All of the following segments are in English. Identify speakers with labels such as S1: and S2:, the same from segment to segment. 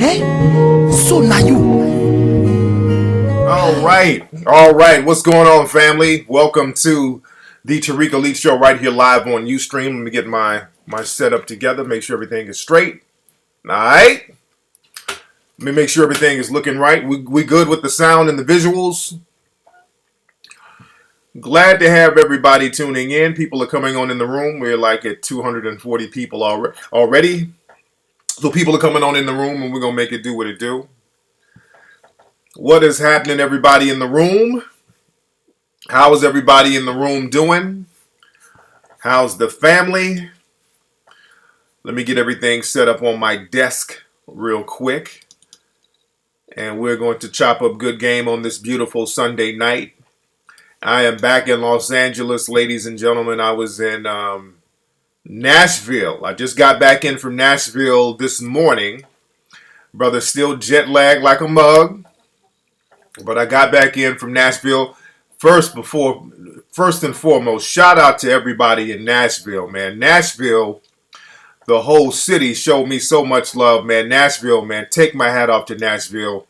S1: So now you.
S2: All right. What's going on, family? Welcome to the Tariq Elite Show right here live on Ustream. Let me get my setup together. Make sure everything is straight. All right. Let me make sure everything is looking right. We good with the sound and the visuals. Glad to have everybody tuning in. People are coming on in the room. We're like at 240 people already. So people are coming on in the room, and we're going to make it do what it do. What is happening, everybody in the room? How is everybody in the room doing? How's the family? Let me get everything set up on my desk real quick. And we're going to chop up good game on this beautiful Sunday night. I am back in Los Angeles, ladies and gentlemen. I was in Nashville. I just got back in from Nashville this morning. Brother, still jet lagged like a mug. But I got back in from Nashville. First and foremost, shout out to everybody in Nashville, man. Nashville, the whole city showed me so much love, man. Nashville, man, take my hat off to Nashville.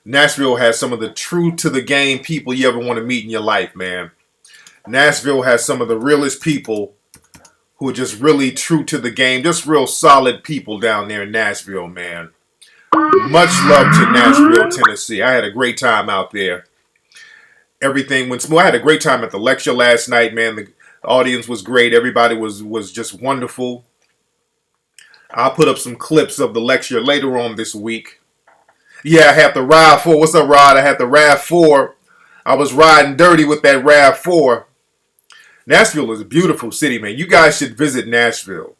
S2: Nashville has some of the true to the game people you ever want to meet in your life, man. Nashville has some of the realest people who are just really true to the game. Just real solid people down there in Nashville, man. Much love to Nashville, Tennessee. I had a great time out there. Everything went smooth. I had a great time at the lecture last night, man. The audience was great. Everybody was just wonderful. I'll put up some clips of the lecture later on this week. Yeah, I had the RAV4. What's up, Rod? I had the RAV4. I was riding dirty with that RAV4. Nashville is a beautiful city, man. You guys should visit Nashville.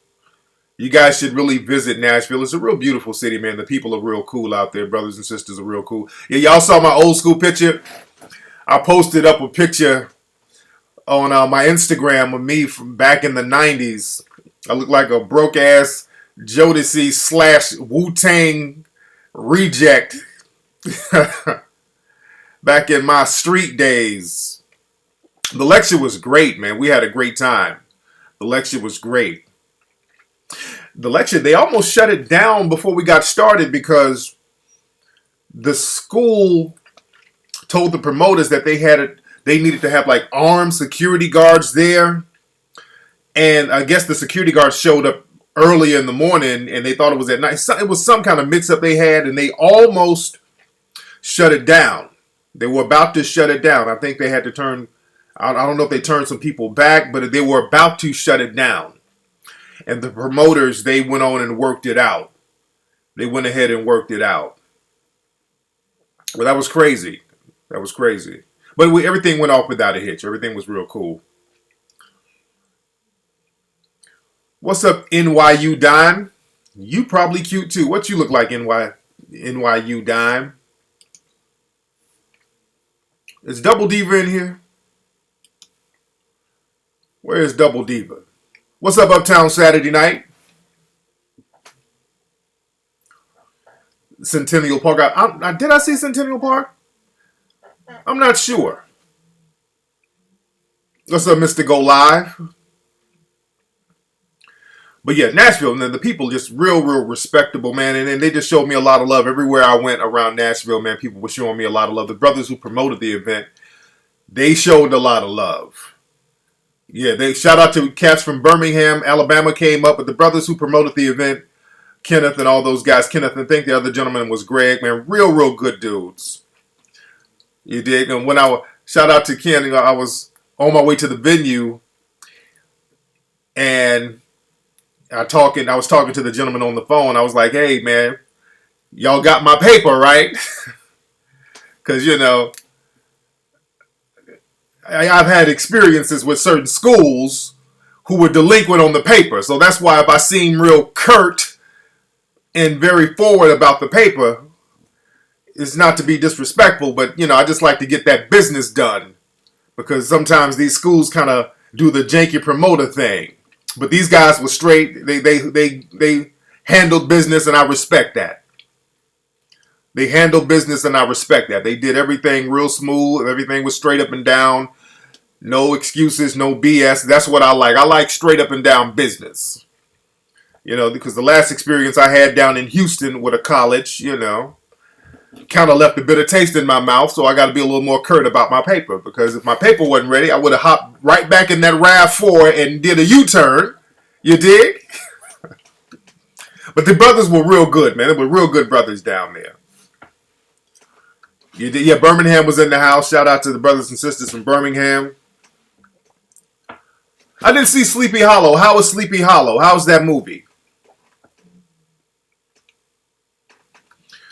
S2: You guys should really visit Nashville. It's a real beautiful city, man. The people are real cool out there. Brothers and sisters are real cool. Yeah, y'all saw my old school picture? I posted up a picture on my Instagram of me from back in the 90s. I look like a broke-ass Jodeci / Wu-Tang reject back in my street days. The lecture was great, man. We had a great time. The lecture was great. The lecture, they almost shut it down before we got started because the school told the promoters that they needed to have like armed security guards there. And I guess the security guards showed up early in the morning and they thought it was at night. It was some kind of mix-up they had and they almost shut it down. They were about to shut it down. I think they had to turn, I don't know if they turned some people back, but they were about to shut it down. And the promoters, they went on and worked it out. They went ahead and worked it out. Well, that was crazy. That was crazy. But everything went off without a hitch. Everything was real cool. What's up, NYU Dime? You probably cute too. What you look like, NYU Dime? Is Double Diva in here? Where is Double Diva? What's up, Uptown Saturday Night? Centennial Park. Did I see Centennial Park? I'm not sure. What's up, Mr. Go Live? But yeah, Nashville, and the people just real respectable, man. And they just showed me a lot of love. Everywhere I went around Nashville, man, people were showing me a lot of love. The brothers who promoted the event, they showed a lot of love. Yeah, they shout out to cats from Birmingham, Alabama came up, but the brothers who promoted the event, Kenneth and all those guys, Kenneth and I think the other gentleman was Greg, man, real good dudes. You dig? And when shout out to Ken, I was on my way to the venue and I was talking to the gentleman on the phone. I was like, hey man, y'all got my paper, right? Because, you know, I've had experiences with certain schools who were delinquent on the paper. So that's why if I seem real curt and very forward about the paper, it's not to be disrespectful, but, you know, I just like to get that business done. Because sometimes these schools kind of do the janky promoter thing. But these guys were straight. They handled business, and I respect that. They handled business, and I respect that. They did everything real smooth. Everything was straight up and down. No excuses, no BS. That's what I like. I like straight up and down business. because the last experience I had down in Houston with a college, kind of left a bitter taste in my mouth. So I got to be a little more curt about my paper, because if my paper wasn't ready, I would have hopped right back in that RAV4 and did a U-turn. You dig? But the brothers were real good, man. They were real good brothers down there. Yeah, Birmingham was in the house. Shout out to the brothers and sisters from Birmingham. I didn't see Sleepy Hollow. How was Sleepy Hollow? How's that movie?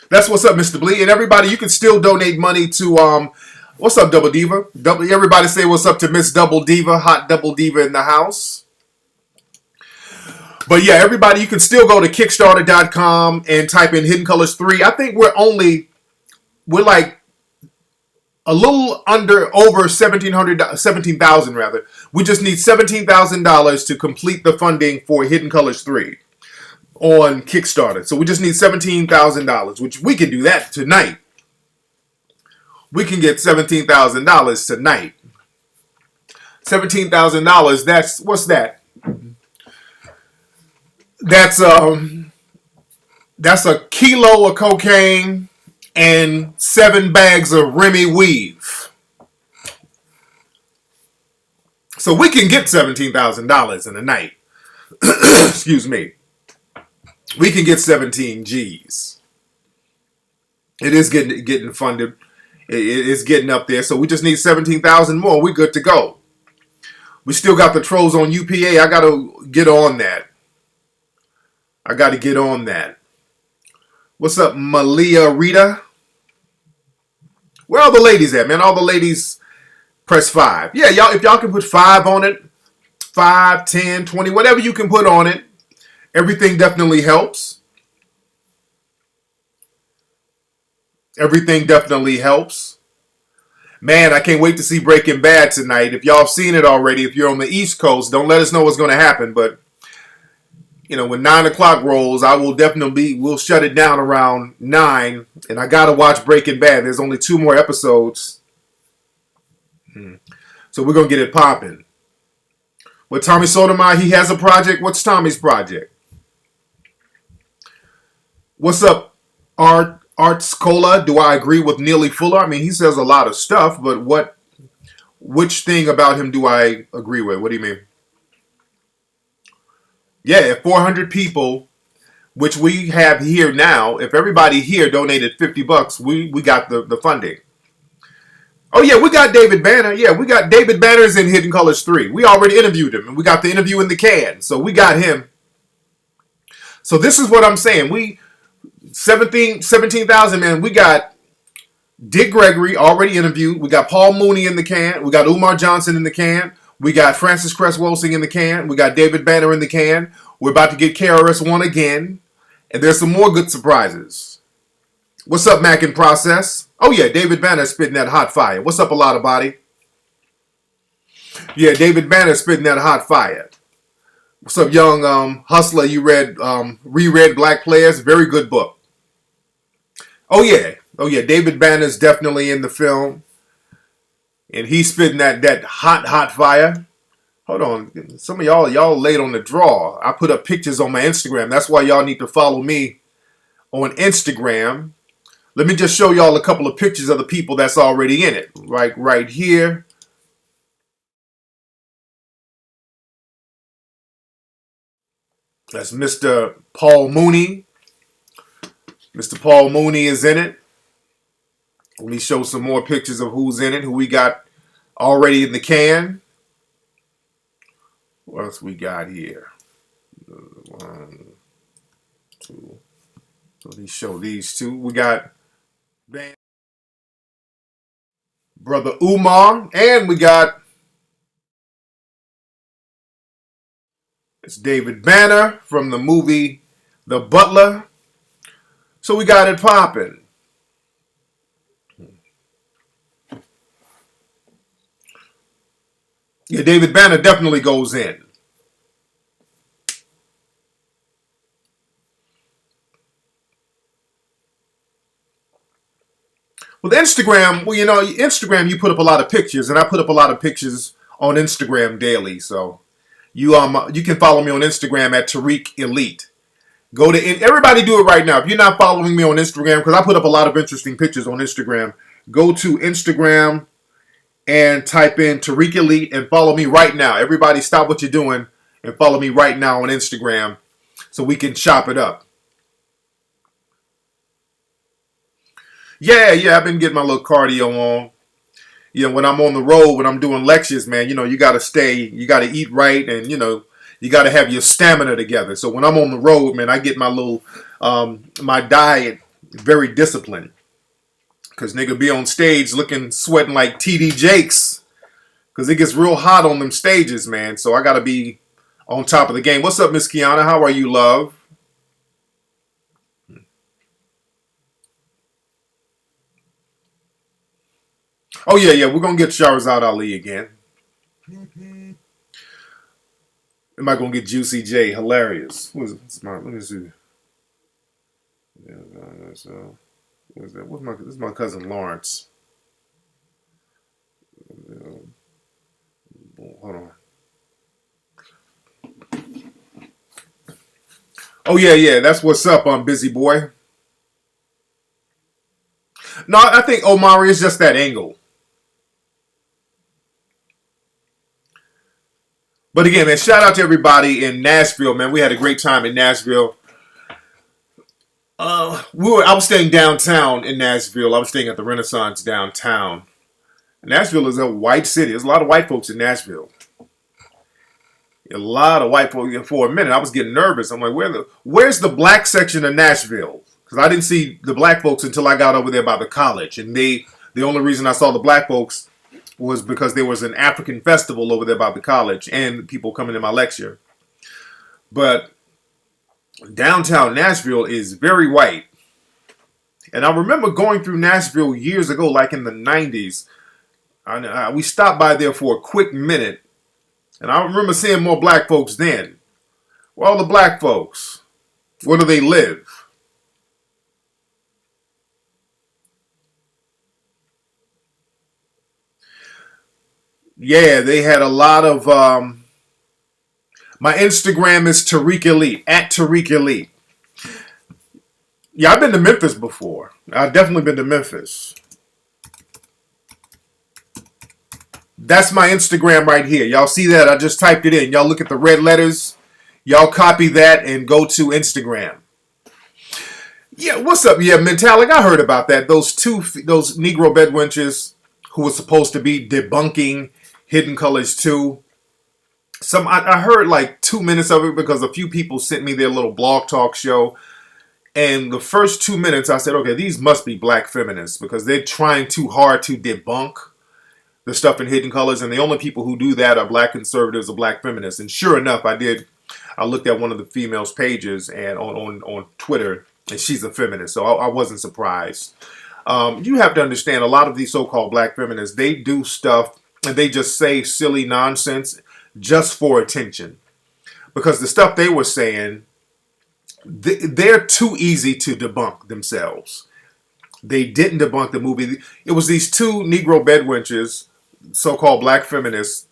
S2: That's what's up, Mr. Blee. And everybody, you can still donate money to, what's up, Double Diva? Everybody say what's up to Miss Double Diva, Hot Double Diva in the house. But yeah, everybody, you can still go to Kickstarter.com and type in Hidden Colors 3. I think we're like a little over 17,000 rather. We just need $17,000 to complete the funding for Hidden Colors 3 on Kickstarter. So we just need $17,000, which we can do that tonight. We can get $17,000 tonight. $17,000, what's that? That's a kilo of cocaine and 7 bags of Remy weave. So we can get $17,000 in a night. Excuse me. We can get 17 G's. It is getting funded. It is getting up there. So we just need 17,000 more. We're good to go. We still got the trolls on UPA. I got to get on that. What's up, Malia Rita? Where are the ladies at, man? All the ladies press 5. Yeah, y'all, if y'all can put 5 on it, 5, 10, 20, whatever you can put on it, everything definitely helps. Everything definitely helps. Man, I can't wait to see Breaking Bad tonight. If y'all have seen it already, if you're on the East Coast, don't let us know what's going to happen, but when 9 o'clock rolls, we'll shut it down around 9, and I gotta watch Breaking Bad. There's only 2 more episodes. So we're gonna get it popping. With Tommy Sotomayor, he has a project. What's Tommy's project? What's up, Arts Cola? Do I agree with Neely Fuller? I mean, he says a lot of stuff, but which thing about him do I agree with? What do you mean? Yeah, if 400 people, which we have here now, if everybody here donated $50, we got the funding. Oh yeah, we got David Banner. Yeah, we got David Banner's in Hidden Colors 3. We already interviewed him, and we got the interview in the can. So we got him. So this is what I'm saying. 17,000, man. We got Dick Gregory already interviewed. We got Paul Mooney in the can. We got Umar Johnson in the can. We got Francis Cress Welsing in the can. We got David Banner in the can. We're about to get KRS-One again. And there's some more good surprises. What's up, Mac in Process? Oh, yeah, David Banner spitting that hot fire. What's up, a lot of body? Yeah, David Banner spitting that hot fire. What's up, young hustler? You reread Black Players? Very good book. Oh, yeah. David Banner's definitely in the film. And he's spitting that hot fire. Hold on. Some of y'all late on the draw. I put up pictures on my Instagram. That's why y'all need to follow me on Instagram. Let me just show y'all a couple of pictures of the people that's already in it. Right here. That's Mr. Paul Mooney. Mr. Paul Mooney is in it. Let me show some more pictures of who's in it, who we got already in the can. What else we got here? 1, 2. So let me show these 2. We got Brother Umar, and we got it's David Banner from the movie The Butler. So we got it popping. Yeah, David Banner definitely goes in. With Instagram, Instagram, you put up a lot of pictures, and I put up a lot of pictures on Instagram daily. So you can follow me on Instagram at Tariq Elite. Go to everybody do it right now. If you're not following me on Instagram, because I put up a lot of interesting pictures on Instagram, go to Instagram and type in Tariq Elite and follow me right now. Everybody stop what you're doing and follow me right now on Instagram so we can chop it up. Yeah, I've been getting my little cardio on. When I'm on the road, when I'm doing lectures, man, you got to you got to eat right, and, you got to have your stamina together. So when I'm on the road, man, I get my diet very disciplined. Because nigga be on stage sweating like TD Jakes. Because it gets real hot on them stages, man. So I got to be on top of the game. What's up, Miss Kiana? How are you, love? Oh, yeah. We're going to get Shahrazad Ali again. Am I going to get Juicy J? Hilarious. Let me see. Yeah, so, what's that? This is my cousin Lawrence. Hold on. Oh, yeah. That's what's up, Busy Boy. No, I think Omari is just that angle. But again, man, shout out to everybody in Nashville, man. We had a great time in Nashville. I was staying downtown in Nashville. I was staying at the Renaissance downtown. Nashville is a white city. There's a lot of white folks in Nashville. A lot of white folks. For a minute, I was getting nervous. I'm like, where's the black section of Nashville? Because I didn't see the black folks until I got over there by the college. And the only reason I saw the black folks was because there was an African festival over there by the college and people coming to my lecture. But downtown Nashville is very white. And I remember going through Nashville years ago, like in the 90s. We stopped by there for a quick minute. And I remember seeing more black folks then. Where all the black folks? Where do they live? Yeah, they had a lot of... my Instagram is Tariq Elite, at Tariq Elite. Yeah, I've been to Memphis before. I've definitely been to Memphis. That's my Instagram right here. Y'all see that? I just typed it in. Y'all look at the red letters. Y'all copy that and go to Instagram. Yeah, what's up? Yeah, Mentalic, I heard about that. Those Negro bedwenches who were supposed to be debunking Hidden Colors 2. I heard like 2 minutes of it because a few people sent me their little blog talk show. And the first 2 minutes, I said, okay, these must be black feminists because they're trying too hard to debunk the stuff in Hidden Colors. And the only people who do that are black conservatives or black feminists. And sure enough, I looked at one of the females' pages and on Twitter, and she's a feminist. So I wasn't surprised. You have to understand, a lot of these so-called black feminists, they do stuff and they just say silly nonsense just for attention. Because the stuff they were saying, they're too easy to debunk themselves. They didn't debunk the movie. It was these two Negro bedwenches, so-called black feminists,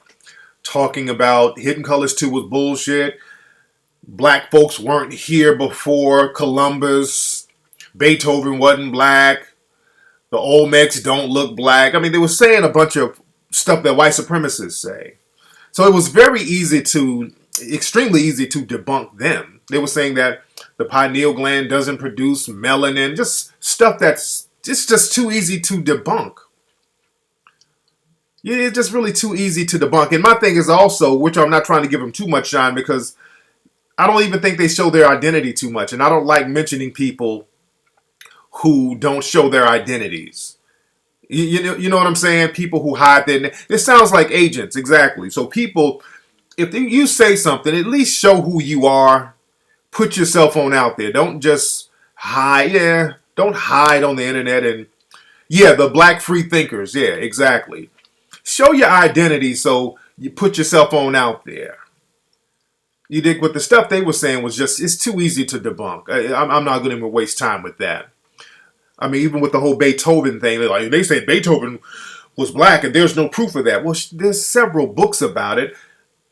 S2: talking about Hidden Colors 2 was bullshit. Black folks weren't here before Columbus. Beethoven wasn't black. The Olmecs don't look black. I mean, they were saying a bunch of stuff that white supremacists say. So it was extremely easy to debunk them. They were saying that the pineal gland doesn't produce melanin. Just stuff that's just too easy to debunk. Yeah, it's just really too easy to debunk. And my thing is also, which I'm not trying to give them too much shine because I don't even think they show their identity too much. And I don't like mentioning people who don't show their identities. You know what I'm saying? People who hide their... It sounds like agents, exactly. So people, if you say something, at least show who you are. Put your cell phone out there. Don't just hide. Yeah, don't hide on the internet. And yeah, the black free thinkers. Yeah, exactly. Show your identity so you put your cell phone out there. You dig? What the stuff they were saying was just, it's too easy to debunk. I'm not going to waste time with that. I mean, even with the whole Beethoven thing, they say Beethoven was black and there's no proof of that. Well, there's several books about it.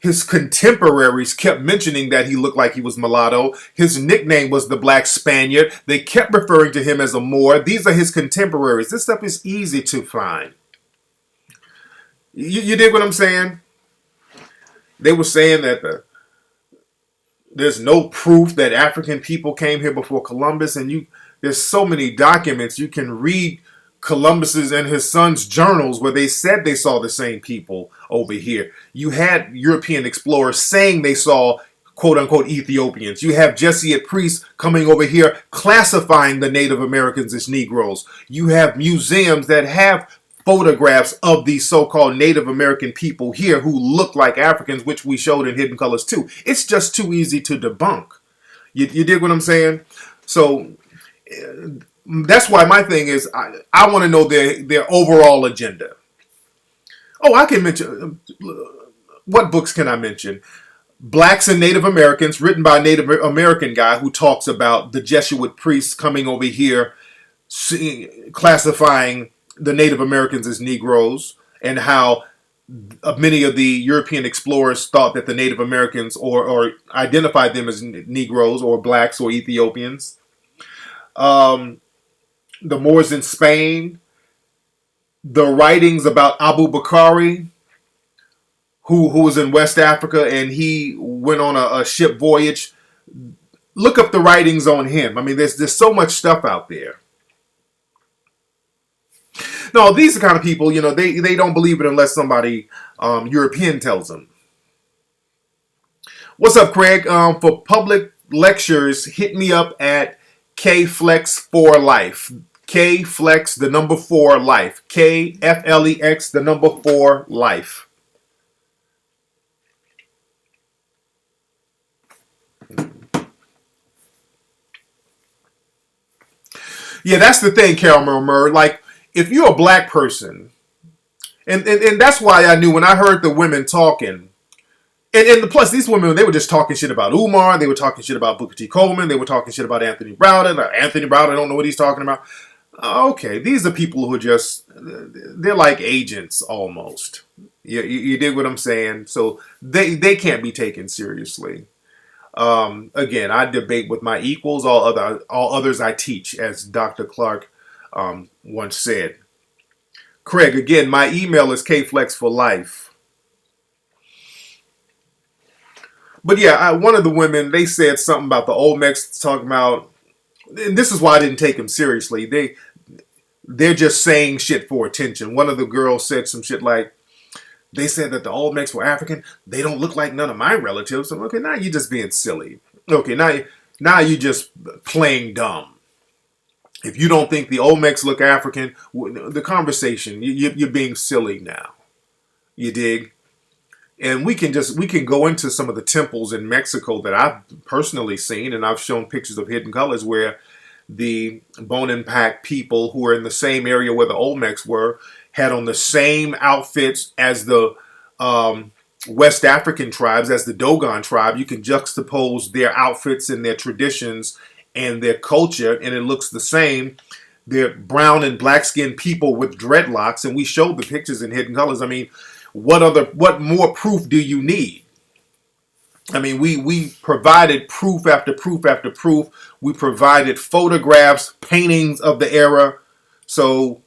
S2: His contemporaries kept mentioning that he looked like he was mulatto. His nickname was the Black Spaniard. They kept referring to him as a Moor. These are his contemporaries. This stuff is easy to find. You dig what I'm saying? They were saying that there's no proof that African people came here before Columbus, and there's so many documents. You can read Columbus's and his son's journals where they said they saw the same people over here. You had European explorers saying they saw quote unquote Ethiopians. You have Jesuit priests coming over here classifying the Native Americans as Negroes. You have museums that have photographs of these so-called Native American people here who look like Africans, which we showed in Hidden Colors too. It's just too easy to debunk. You dig what I'm saying? So that's why my thing is I want to know their overall agenda. Oh, I can mention, what books can I mention? Blacks and Native Americans, written by a Native American guy who talks about the Jesuit priests coming over here, classifying the Native Americans as Negroes, and how many of the European explorers thought that the Native Americans or identified them as Negroes or blacks or Ethiopians. The Moors in Spain, the writings about Abu Bakari, who was in West Africa and he went on a ship voyage. Look up the writings on him. I mean, there's so much stuff out there. No, these are the kind of people, they don't believe it unless somebody European tells them. What's up, Craig? For public lectures, hit me up at KFlex4Life. KFlex, the number 4 life. KFLEX, the number 4 life. Yeah, that's the thing, Caramel Murr. Like, if you're a black person, and that's why I knew when I heard the women talking, and plus these women, they were just talking shit about Umar, they were talking shit about Booker T. Coleman, they were talking shit about Anthony Browder. Anthony Browder, I don't know what he's talking about. Okay, these are people who are just, they're like agents almost. You dig what I'm saying? So they can't be taken seriously. Again, I debate with my equals, all others I teach, as Dr. Clark once said. Craig, again, my email is kflexforlife. But yeah, one of the women, they said something about the Olmecs talking about, and this is why I didn't take them seriously. They're just saying shit for attention. One of the girls said some shit like, they said that the Olmecs were African. They don't look like none of my relatives. So, okay, now you're just being silly. Okay, now you're just playing dumb. If you don't think the Olmecs look African, the conversation, you're being silly now. You dig? And we can go into some of the temples in Mexico that I've personally seen, and I've shown pictures of Hidden Colors where the Bone and Pack people who were in the same area where the Olmecs were had on the same outfits as the West African tribes, as the Dogon tribe. You can juxtapose their outfits and their traditions and their culture, and it looks the same. They're brown and black-skinned people with dreadlocks, and we showed the pictures in Hidden Colors. I mean, what more proof do you need? I mean, we provided proof after proof after proof. We provided photographs, paintings of the era. So,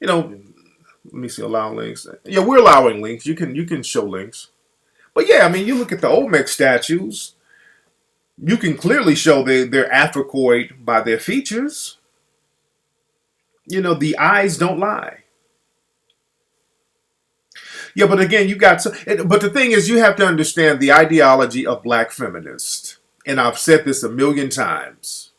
S2: let me see, allow links. Yeah, we're allowing links. You can show links. But yeah, I mean, you look at the Olmec statues, you can clearly show they're Africoid by their features. The eyes don't lie. Yeah, but again, but the thing is, you have to understand the ideology of black feminists. And I've said this a million times.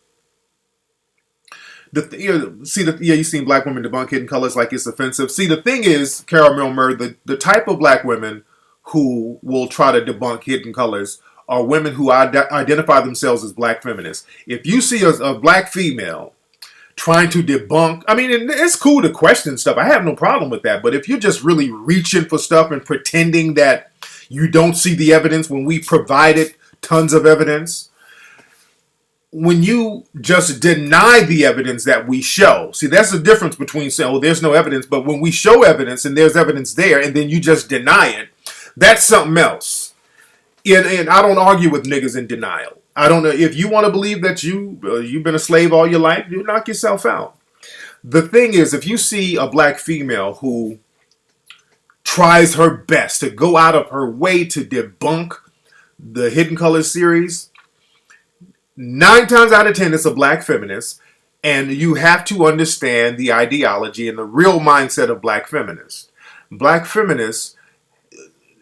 S2: You've seen black women debunk Hidden Colors like it's offensive. See, the thing is, Caramel Murr, the type of black women who will try to debunk Hidden Colors are women who identify themselves as black feminists. If you see a black female trying to debunk, I mean, it's cool to question stuff. I have no problem with that. But if you're just really reaching for stuff and pretending that you don't see the evidence when we provided tons of evidence, when you just deny the evidence that we show, see, that's the difference between saying, oh, there's no evidence, but when we show evidence and there's evidence there and then you just deny it, that's something else. And I don't argue with niggas in denial. I don't know if you want to believe that you've been a slave all your life, you knock yourself out. The thing is, if you see a black female who tries her best to go out of her way to debunk the Hidden Colors series, 9 times out of 10 it's a black feminist, and you have to understand the ideology and the real mindset of black feminists. Black feminists,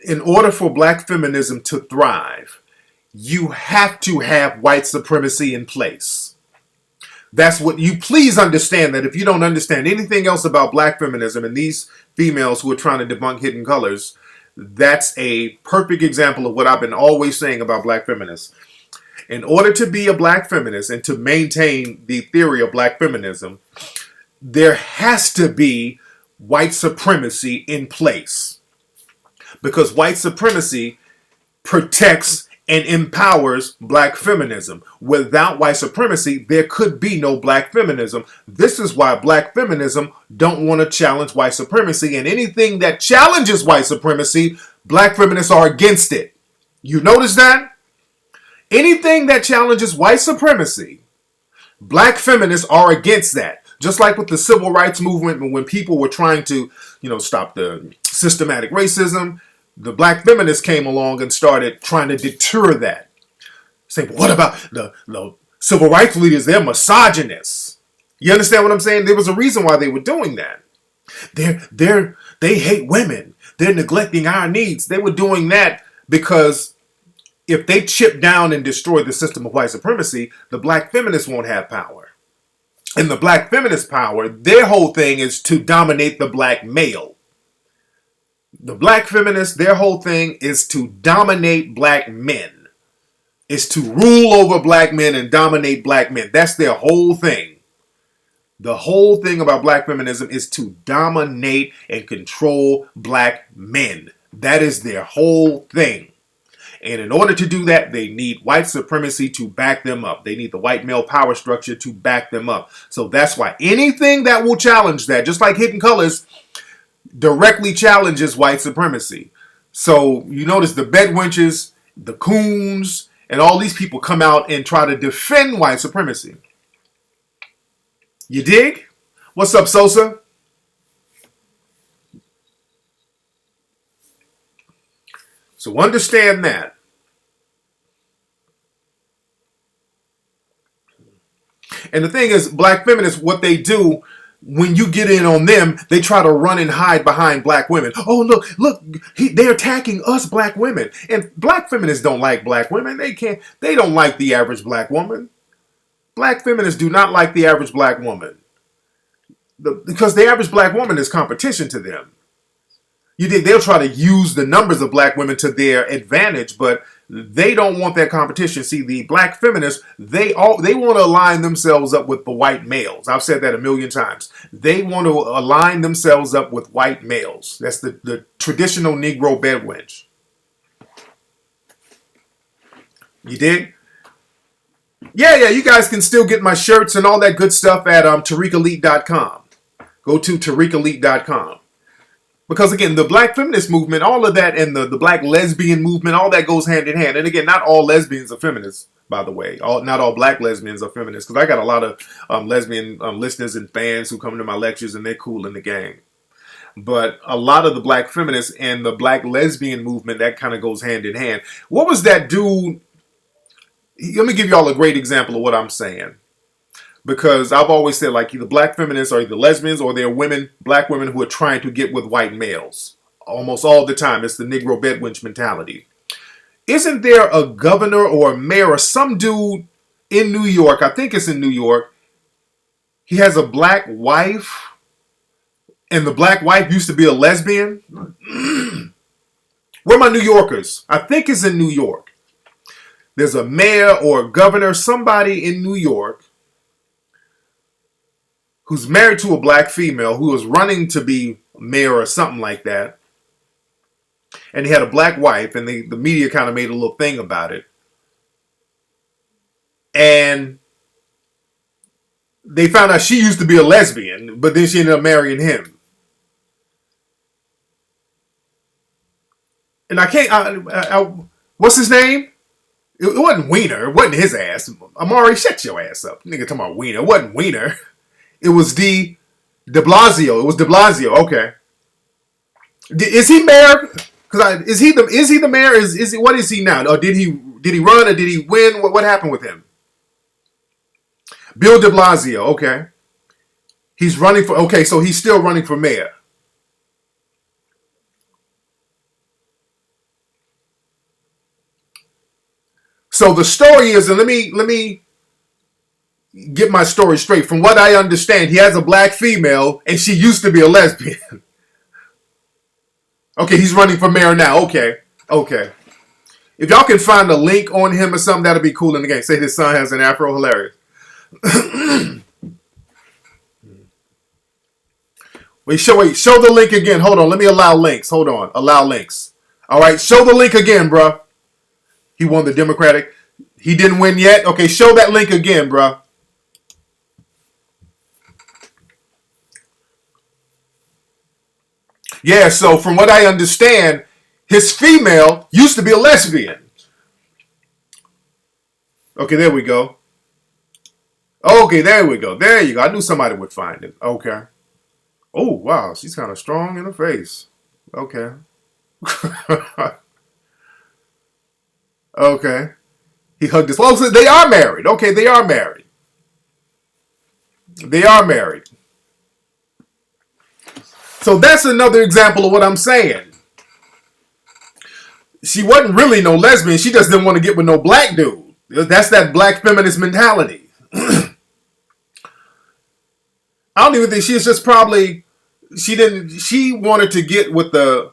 S2: in order for black feminism to thrive, you have to have white supremacy in place. That's what you please understand. That if you don't understand anything else about black feminism and these females who are trying to debunk Hidden Colors, that's a perfect example of what I've been always saying about black feminists. In order to be a black feminist and to maintain the theory of black feminism, there has to be white supremacy in place. Because white supremacy protects and empowers black feminism. Without white supremacy, there could be no black feminism. This is why black feminism don't want to challenge white supremacy, and anything that challenges white supremacy, black feminists are against it. You notice that? Anything that challenges white supremacy, black feminists are against that. Just like with the civil rights movement, when people were trying to, stop the systematic racism, the black feminists came along and started trying to deter that. Saying, what about the civil rights leaders? They're misogynists. You understand what I'm saying? There was a reason why they were doing that. They hate women. They're neglecting our needs. They were doing that because if they chip down and destroy the system of white supremacy, the black feminists won't have power. And the black feminist power, their whole thing is to dominate the black male. The black feminists, their whole thing is to dominate black men. It's to rule over black men and dominate black men. That's their whole thing. The whole thing about black feminism is to dominate and control black men. That is their whole thing. And in order to do that, they need white supremacy to back them up. They need the white male power structure to back them up. So that's why anything that will challenge that, just like Hidden Colors, directly challenges white supremacy. So you notice the bedwenches, the coons, and all these people come out and try to defend white supremacy. You dig? What's up, Sosa? So understand that. And the thing is, black feminists, what they do, when you get in on them, they try to run and hide behind black women. Oh, look, they're attacking us black women. And black feminists don't like black women. They don't like the average black woman. Black feminists do not like the average black woman. Because the average black woman is competition to them. You think they'll try to use the numbers of black women to their advantage, but they don't want that competition. See, the black feminists, they want to align themselves up with the white males. I've said that a million times. They want to align themselves up with white males. That's the traditional Negro bedwench. You dig? Yeah, you guys can still get my shirts and all that good stuff at TariqElite.com. Go to TariqElite.com. Because again, the black feminist movement, all of that, and the black lesbian movement, all that goes hand in hand. And again, not all lesbians are feminists, by the way. Not all black lesbians are feminists. Because I got a lot of lesbian listeners and fans who come to my lectures, and they're cool in the gang. But a lot of the black feminists and the black lesbian movement, that kind of goes hand in hand. What was that dude? Let me give y'all a great example of what I'm saying. Because I've always said, like, the black feminists are either lesbians or they're black women who are trying to get with white males. Almost all the time. It's the Negro bedwench mentality. Isn't there a governor or a mayor or some dude in New York? I think it's in New York. He has a black wife. And the black wife used to be a lesbian. Where are my New Yorkers? I think it's in New York. There's a mayor or a governor, somebody in New York, who's married to a black female who was running to be mayor or something like that. And he had a black wife, and the media kind of made a little thing about it. And they found out she used to be a lesbian, but then she ended up marrying him. And I can't... What's his name? It wasn't Wiener. It wasn't his ass. Amari, shut your ass up. Nigga talking about Wiener. It wasn't Wiener. It was De Blasio. It was De Blasio. Okay. Is he mayor? Is he the mayor? Is he, what is he now? Or did he run or did he win? What happened with him? Bill De Blasio. Okay. He's running for. Okay, so he's still running for mayor. So the story is, and let me get my story straight. From what I understand, he has a black female, and she used to be a lesbian. Okay, he's running for mayor now. Okay. If y'all can find a link on him or something, that'll be cool in the game. Say his son has an afro, hilarious. Wait, show the link again. Hold on, let me allow links. Hold on, allow links. All right, show the link again, bruh. He won the Democratic. He didn't win yet. Okay, show that link again, bruh. Yeah, so from what I understand, his female used to be a lesbian. Okay, there we go. Okay, there we go. There you go. I knew somebody would find it. Okay. Oh, wow. She's kind of strong in her face. Okay. Okay. He hugged his... Well, so they are married. Okay, they are married. They are married. So that's another example of what I'm saying. She wasn't really no lesbian. She just didn't want to get with no black dude. That's that black feminist mentality. I don't even think she's just probably... She wanted to get with the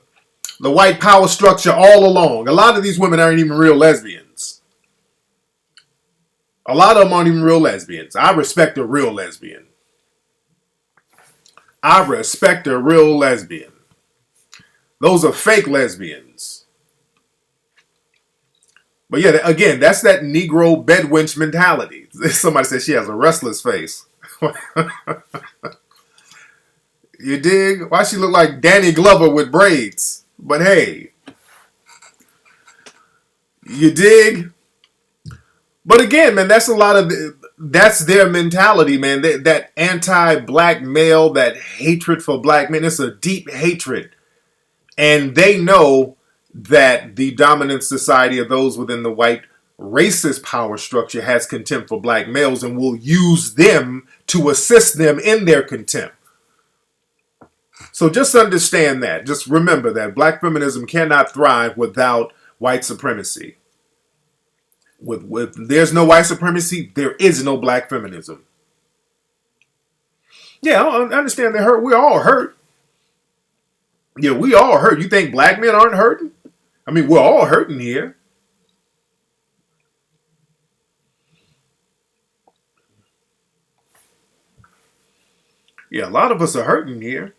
S2: white power structure all along. A lot of these women aren't even real lesbians. A lot of them aren't even real lesbians. I respect a real lesbian. I respect a real lesbian. Those are fake lesbians. But yeah, again, that's that Negro bedwench mentality. Somebody said she has a restless face. You dig? Why she look like Danny Glover with braids? But hey, you dig? But again, man, that's that's their mentality, man. That anti-black male, that hatred for black men, it's a deep hatred. And they know that the dominant society of those within the white racist power structure has contempt for black males and will use them to assist them in their contempt. So just understand that. Just remember that black feminism cannot thrive without white supremacy. With there's no white supremacy, there is no black feminism. Yeah, I understand they're hurt. We're all hurt. Yeah, we all hurt. You think black men aren't hurting? I mean, we're all hurting here. Yeah, a lot of us are hurting here.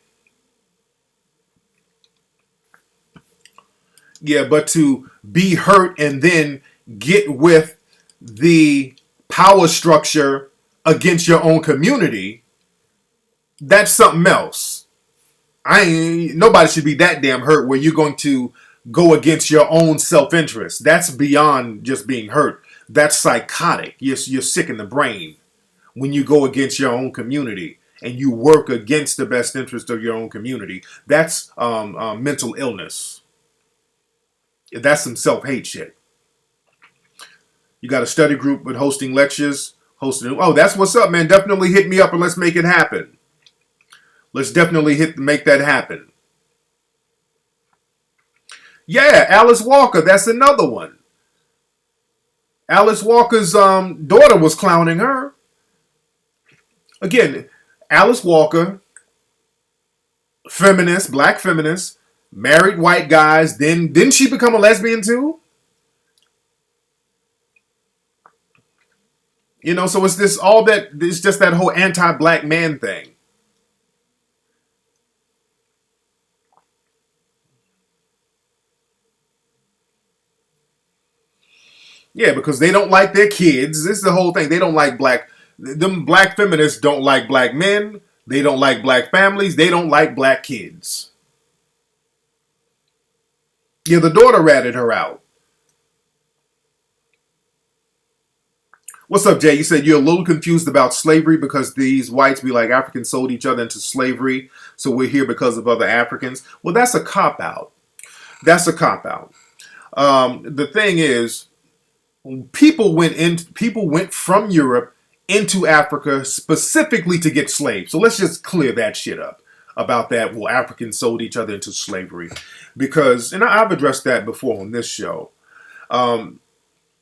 S2: Yeah, but to be hurt and then get with the power structure against your own community, that's something else. Nobody should be that damn hurt where you're going to go against your own self-interest. That's beyond just being hurt. That's psychotic. You're sick in the brain when you go against your own community and you work against the best interest of your own community. That's mental illness. That's some self-hate shit. You got a study group with hosting lectures. Oh, that's what's up, man. Definitely hit me up and let's make it happen. Let's definitely make that happen. Yeah, Alice Walker. That's another one. Alice Walker's daughter was clowning her. Again, Alice Walker, feminist, black feminist, married white guys. Then didn't she become a lesbian too? You know, so it's just that whole anti-black man thing. Yeah, because they don't like their kids. This is the whole thing. They don't like them black feminists don't like black men. They don't like black families. They don't like black kids. Yeah, the daughter ratted her out. What's up, Jay? You said you're a little confused about slavery because these whites be like Africans sold each other into slavery, so we're here because of other Africans. Well, that's a cop out. That's a cop out. The thing is, people went from Europe into Africa specifically to get slaves. So let's just clear that shit up about that. Well, Africans sold each other into slavery because, and I've addressed that before on this show.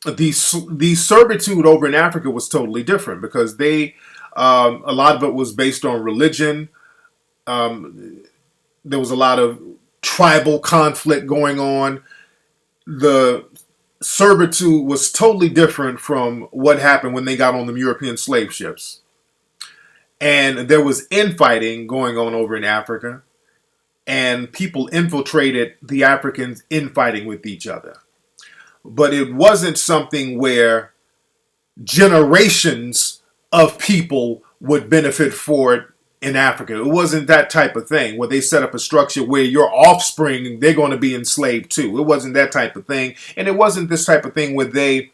S2: The servitude over in Africa was totally different because a lot of it was based on religion. There was a lot of tribal conflict going on. The servitude was totally different from what happened when they got on the European slave ships. And there was infighting going on over in Africa, and people infiltrated the Africans infighting with each other. But it wasn't something where generations of people would benefit for it in Africa. It wasn't that type of thing where they set up a structure where your offspring, they're going to be enslaved too. It wasn't that type of thing. And it wasn't this type of thing where they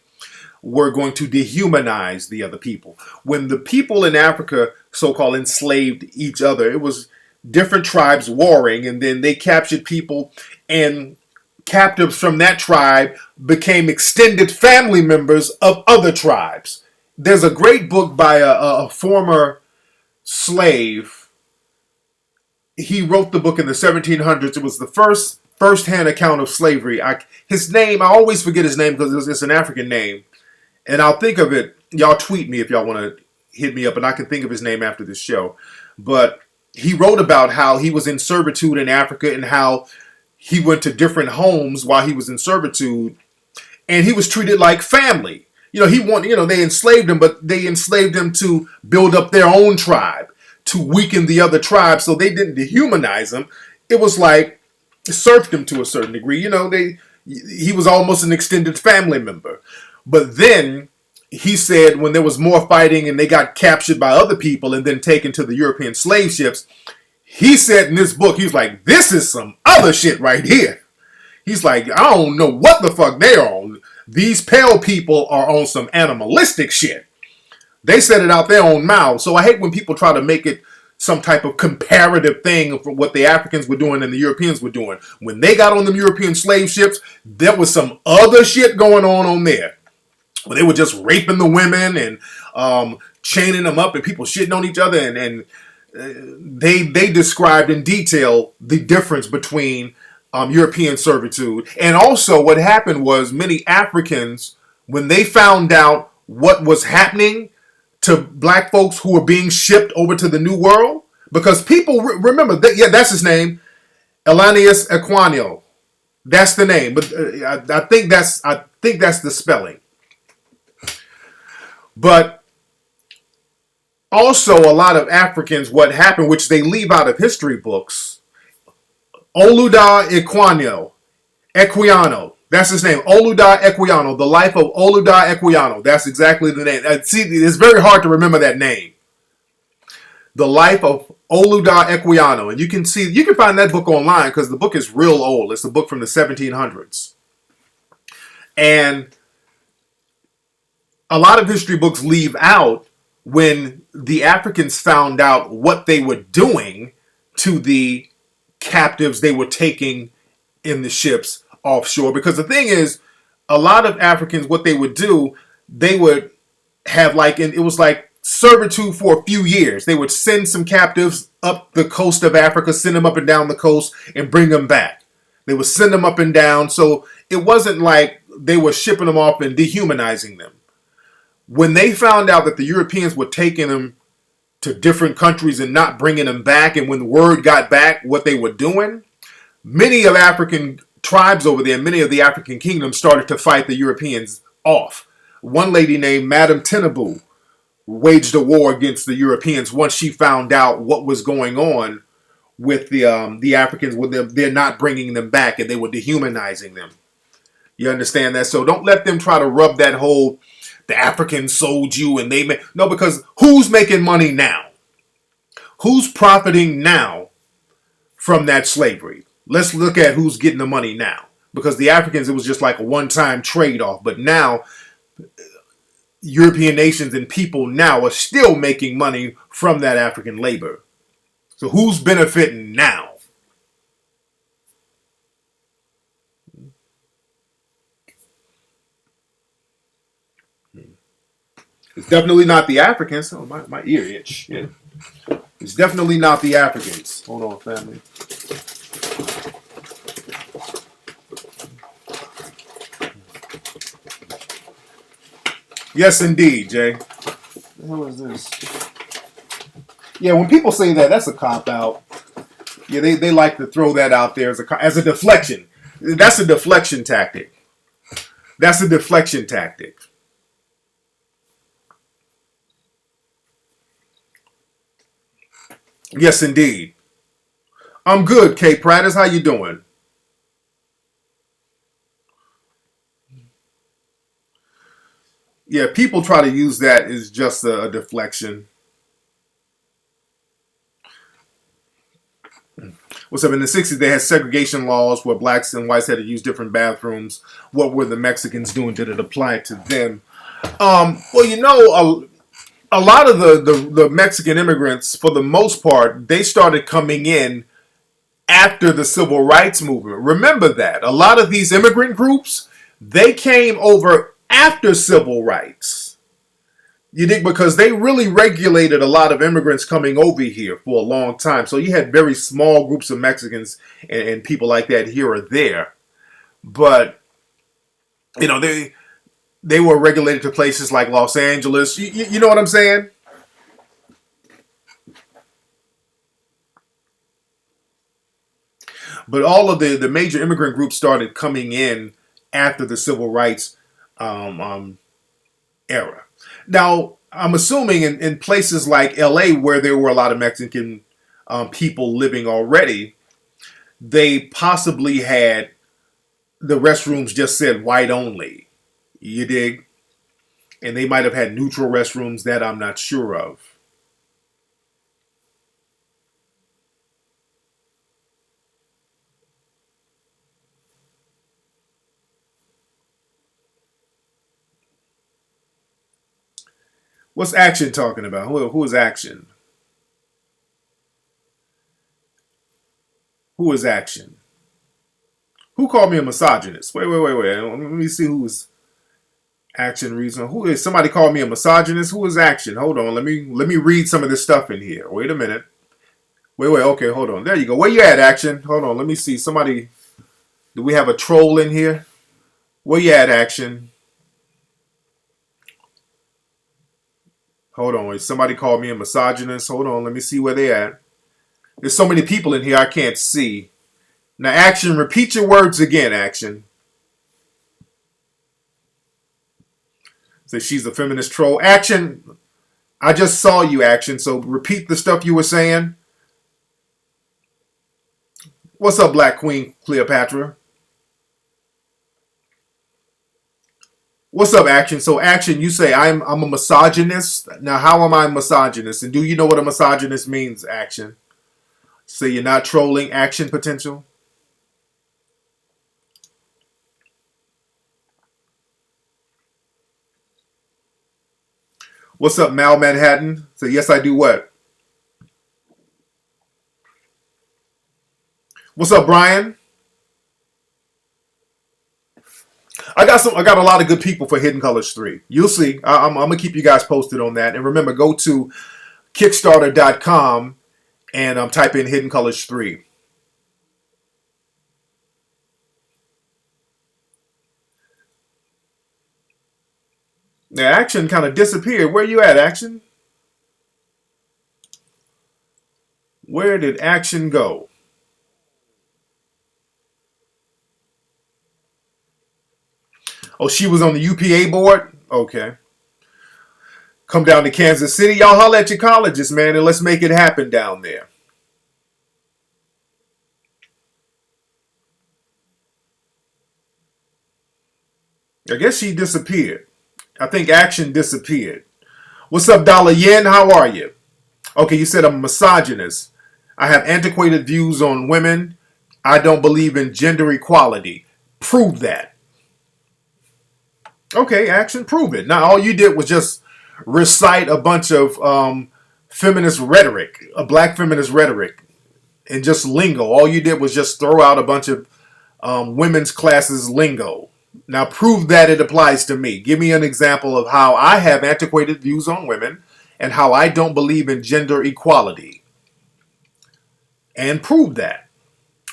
S2: were going to dehumanize the other people. When the people in Africa so-called enslaved each other, it was different tribes warring, and then they captured people, and captives from that tribe became extended family members of other tribes. There's a great book by a former slave. He wrote the book in the 1700s. It was the first-hand account of slavery. His name, I always forget his name because it's an African name. And I'll think of it. Y'all tweet me if y'all want to hit me up, and I can think of his name after this show. But he wrote about how he was in servitude in Africa and how he went to different homes while he was in servitude, and he was treated like family. They enslaved him, but they enslaved him to build up their own tribe, to weaken the other tribe, so they didn't dehumanize him. It was like serfed him to a certain degree. He was almost an extended family member. But then he said when there was more fighting and they got captured by other people and then taken to the European slave ships, he said in this book, he was like, this is some other shit right here. He's like, I don't know what the fuck they're on. These pale people are on some animalistic shit. They said it out their own mouths. So I hate when people try to make it some type of comparative thing for what the Africans were doing and the Europeans were doing. When they got on them European slave ships, there was some other shit going on there. Where they were just raping the women and chaining them up and people shitting on each other. And they described in detail the difference between European servitude. And also what happened was many Africans, when they found out what was happening to black folks who were being shipped over to the New World, because people remember that, yeah, that's his name, Elanius Equanio. That's the name, but I think that's the spelling. But also a lot of Africans, what happened, which they leave out of history books, Oluda Equiano. That's his name, Oluda Equiano. The life of Oluda Equiano. That's exactly the name. See, it's very hard to remember that name. The life of Oluda Equiano. And you can find that book online because the book is real old. It's a book from the 1700s. And a lot of history books leave out when the Africans found out what they were doing to the captives they were taking in the ships offshore. Because the thing is, a lot of Africans, what they would do, they would have it was like servitude for a few years. They would send some captives up the coast of Africa, send them up and down the coast, and bring them back. They would send them up and down. So it wasn't like they were shipping them off and dehumanizing them. When they found out that the Europeans were taking them to different countries and not bringing them back, and when the word got back what they were doing, many of African tribes over there, many of the African kingdoms started to fight the Europeans off. One lady named Madame Tinubu waged a war against the Europeans once she found out what was going on with the Africans, with they're not bringing them back and they were dehumanizing them. You understand that? So don't let them try to rub that whole the Africans sold you and they made... No, because who's making money now? Who's profiting now from that slavery? Let's look at who's getting the money now. Because the Africans, it was just like a one-time trade-off. But now, European nations and people now are still making money from that African labor. So who's benefiting now? It's definitely not the Africans. Oh, my ear itch. Yeah. It's definitely not the Africans. Hold on, family. Yes, indeed, Jay.
S1: What the hell is this?
S2: Yeah, when people say that, that's a cop out. Yeah, they like to throw that out there as a deflection. That's a deflection tactic. That's a deflection tactic. Yes, indeed. I'm good, Kay Pratters. How you doing? Yeah, people try to use that as just a deflection. What's up? In the 60s, they had segregation laws where blacks and whites had to use different bathrooms. What were the Mexicans doing? Did it apply to them? Well, a lot of the Mexican immigrants, for the most part, they started coming in after the civil rights movement. Remember that. A lot of these immigrant groups, they came over after civil rights. You think because they really regulated a lot of immigrants coming over here for a long time. So you had very small groups of Mexicans and people like that here or there. But, they were regulated to places like Los Angeles. You know what I'm saying? But all of the major immigrant groups started coming in after the civil rights era. Now, I'm assuming in places like LA, where there were a lot of Mexican people living already, they possibly had the restrooms just said white only. You dig? And they might have had neutral restrooms that I'm not sure of. What's Action talking about? Who is Action? Who is Action? Who called me a misogynist? Wait. Let me see who's Action reason. Who is somebody called me a misogynist? Who is Action? Hold on. Let me read some of this stuff in here. Wait a minute. Wait. Okay, hold on. There you go. Where you at, Action? Hold on. Let me see. Somebody. Do we have a troll in here? Where you at, Action? Hold on. Somebody called me a misogynist. Hold on. Let me see where they at. There's so many people in here I can't see. Now, Action, repeat your words again, Action. Say she's a feminist troll. Action, I just saw you, Action, so repeat the stuff you were saying. What's up, Black Queen Cleopatra? What's up, Action? So, Action, you say I'm a misogynist. Now, how am I a misogynist? And do you know what a misogynist means, Action? So you're not trolling, Action potential? What's up, Mal Manhattan? So yes, I do what? What's up, Brian? I got a lot of good people for Hidden Colors 3. You'll see. I'm gonna keep you guys posted on that. And remember, go to Kickstarter.com and type in Hidden Colors 3. Now, Action kind of disappeared. Where you at, Action? Where did Action go? Oh, she was on the UPA board? Okay. Come down to Kansas City. Y'all holler at your colleges, man, and let's make it happen down there. I guess she disappeared. I think Action disappeared. What's up, Dollar Yen? How are you? Okay, you said I'm a misogynist. I have antiquated views on women. I don't believe in gender equality. Prove that. Okay, action, prove it. Now, all you did was just recite a bunch of feminist rhetoric, a black feminist rhetoric, and just lingo. All you did was just throw out a bunch of women's classes lingo. Now, prove that it applies to me. Give me an example of how I have antiquated views on women and how I don't believe in gender equality. And prove that.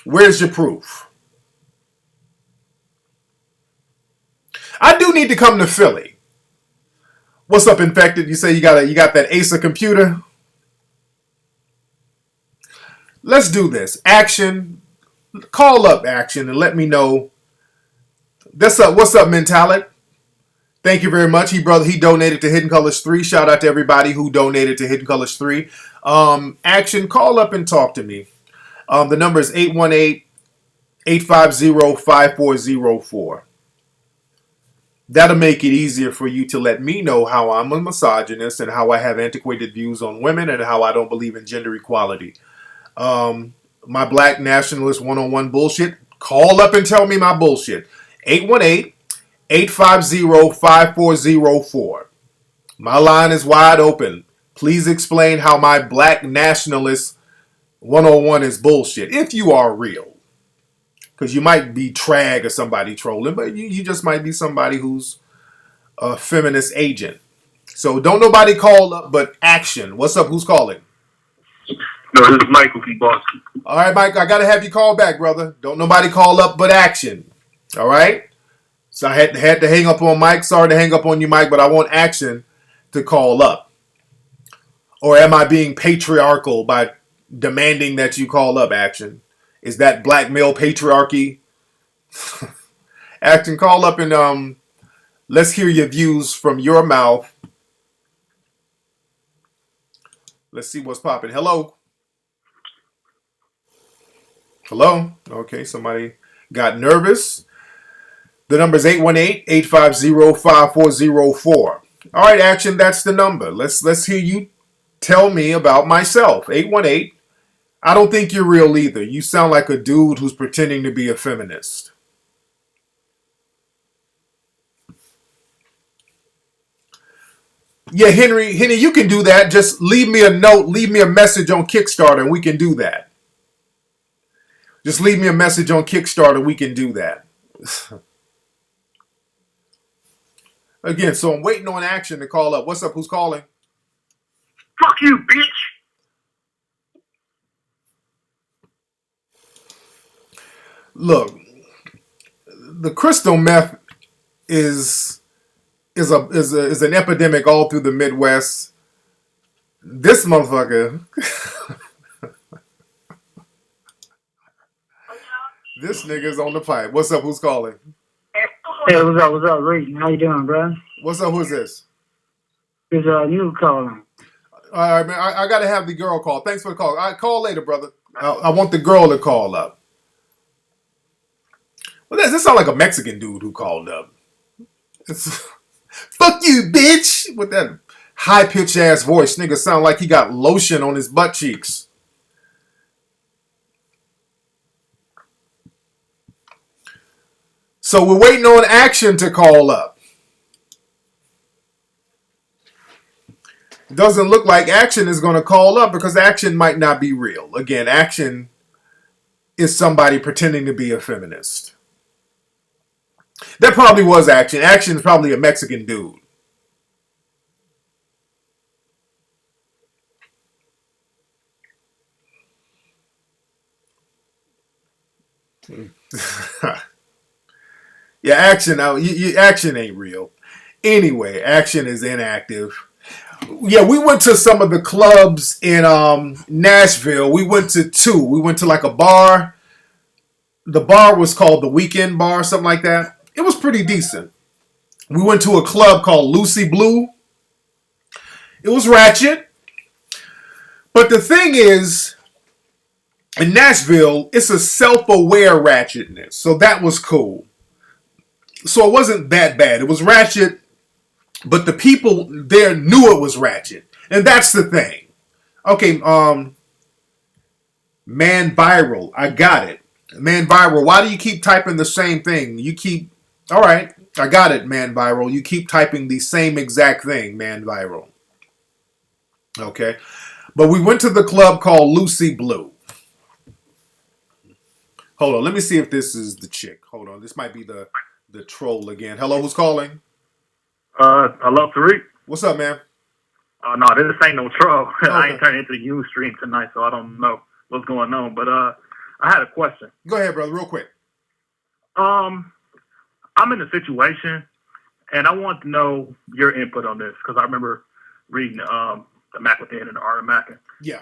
S2: Where's your proof? I do need to come to Philly. What's up, Infected? You say you got that Acer computer? Let's do this. Action. Call up Action and let me know. What's up, Mentality? Thank you very much. He donated to Hidden Colors 3. Shout out to everybody who donated to Hidden Colors 3. Action, call up and talk to me. The number is 818-850-5404. That'll make it easier for you to let me know how I'm a misogynist and how I have antiquated views on women and how I don't believe in gender equality. My black nationalist one-on-one bullshit, call up and tell me my bullshit. 818-850-5404. My line is wide open. Please explain how my black nationalist 101 is bullshit. If you are real. Because you might be Trag or somebody trolling, but you just might be somebody who's a feminist agent. So don't nobody call up but Action. What's up? Who's calling?
S3: No, this is Michael from Boston.
S2: All right, Mike, I got to have you call back, brother. Don't nobody call up but Action. All right? So I had to hang up on Mike. Sorry to hang up on you, Mike, but I want Action to call up. Or am I being patriarchal by demanding that you call up, Action? Is that black male patriarchy? Action, call up and let's hear your views from your mouth. Let's see what's popping. Hello? Hello? Okay, somebody got nervous. The number is 818-850-5404. All right, Action, that's the number. Let's hear you tell me about myself. 818. I don't think you're real either. You sound like a dude who's pretending to be a feminist. Yeah, Henry, you can do that. Just leave me a note, leave me a message on Kickstarter, and we can do that. Just leave me a message on Kickstarter, we can do that. Again, so I'm waiting on Action to call up. What's up? Who's calling?
S3: Fuck you, bitch!
S2: Look, the crystal meth is an epidemic all through the Midwest. This motherfucker, this nigga's on the pipe. What's up? Who's calling?
S4: Hey, what's up? What's up, Rick? How you doing, bro?
S2: What's up? Who's this?
S4: It's you calling.
S2: All right, man. I got to have the girl call. Thanks for the call. I call later, brother. I want the girl to call up. Well, this sounds like a Mexican dude who called up. It's, fuck you, bitch! With that high-pitched ass voice. Nigga sound like he got lotion on his butt cheeks. So we're waiting on Action to call up. Doesn't look like Action is going to call up because Action might not be real. Again, Action is somebody pretending to be a feminist. That probably was Action. Action is probably a Mexican dude. Yeah, Action. Action ain't real. Anyway, Action is inactive. Yeah, we went to some of the clubs in Nashville. We went to two. We went to like a bar. The bar was called the Weekend Bar, something like that. It was pretty decent. We went to a club called Lucy Blue. It was ratchet. But the thing is, in Nashville, it's a self-aware ratchetness. So that was cool. So it wasn't that bad. It was ratchet, but the people there knew it was ratchet. And that's the thing. Okay, Man Viral. I got it. Man Viral, why do you keep typing the same thing? You keep... All right. I got it, man viral. You keep typing the same exact thing, man viral. Okay. But we went to the club called Lucy Blue. Hold on, let me see if this is the chick. Hold on, this might be the troll again. Hello, who's calling?
S3: Hello, Tariq.
S2: What's up, man?
S3: No, this ain't no troll.
S2: Okay.
S3: I ain't turning into the U stream tonight, so I don't know what's going on. But I had a question.
S2: Go ahead, brother, real quick.
S3: I'm in a situation, and I want to know your input on this because I remember reading the Mac Within and the Art of Mackin.
S2: Yeah.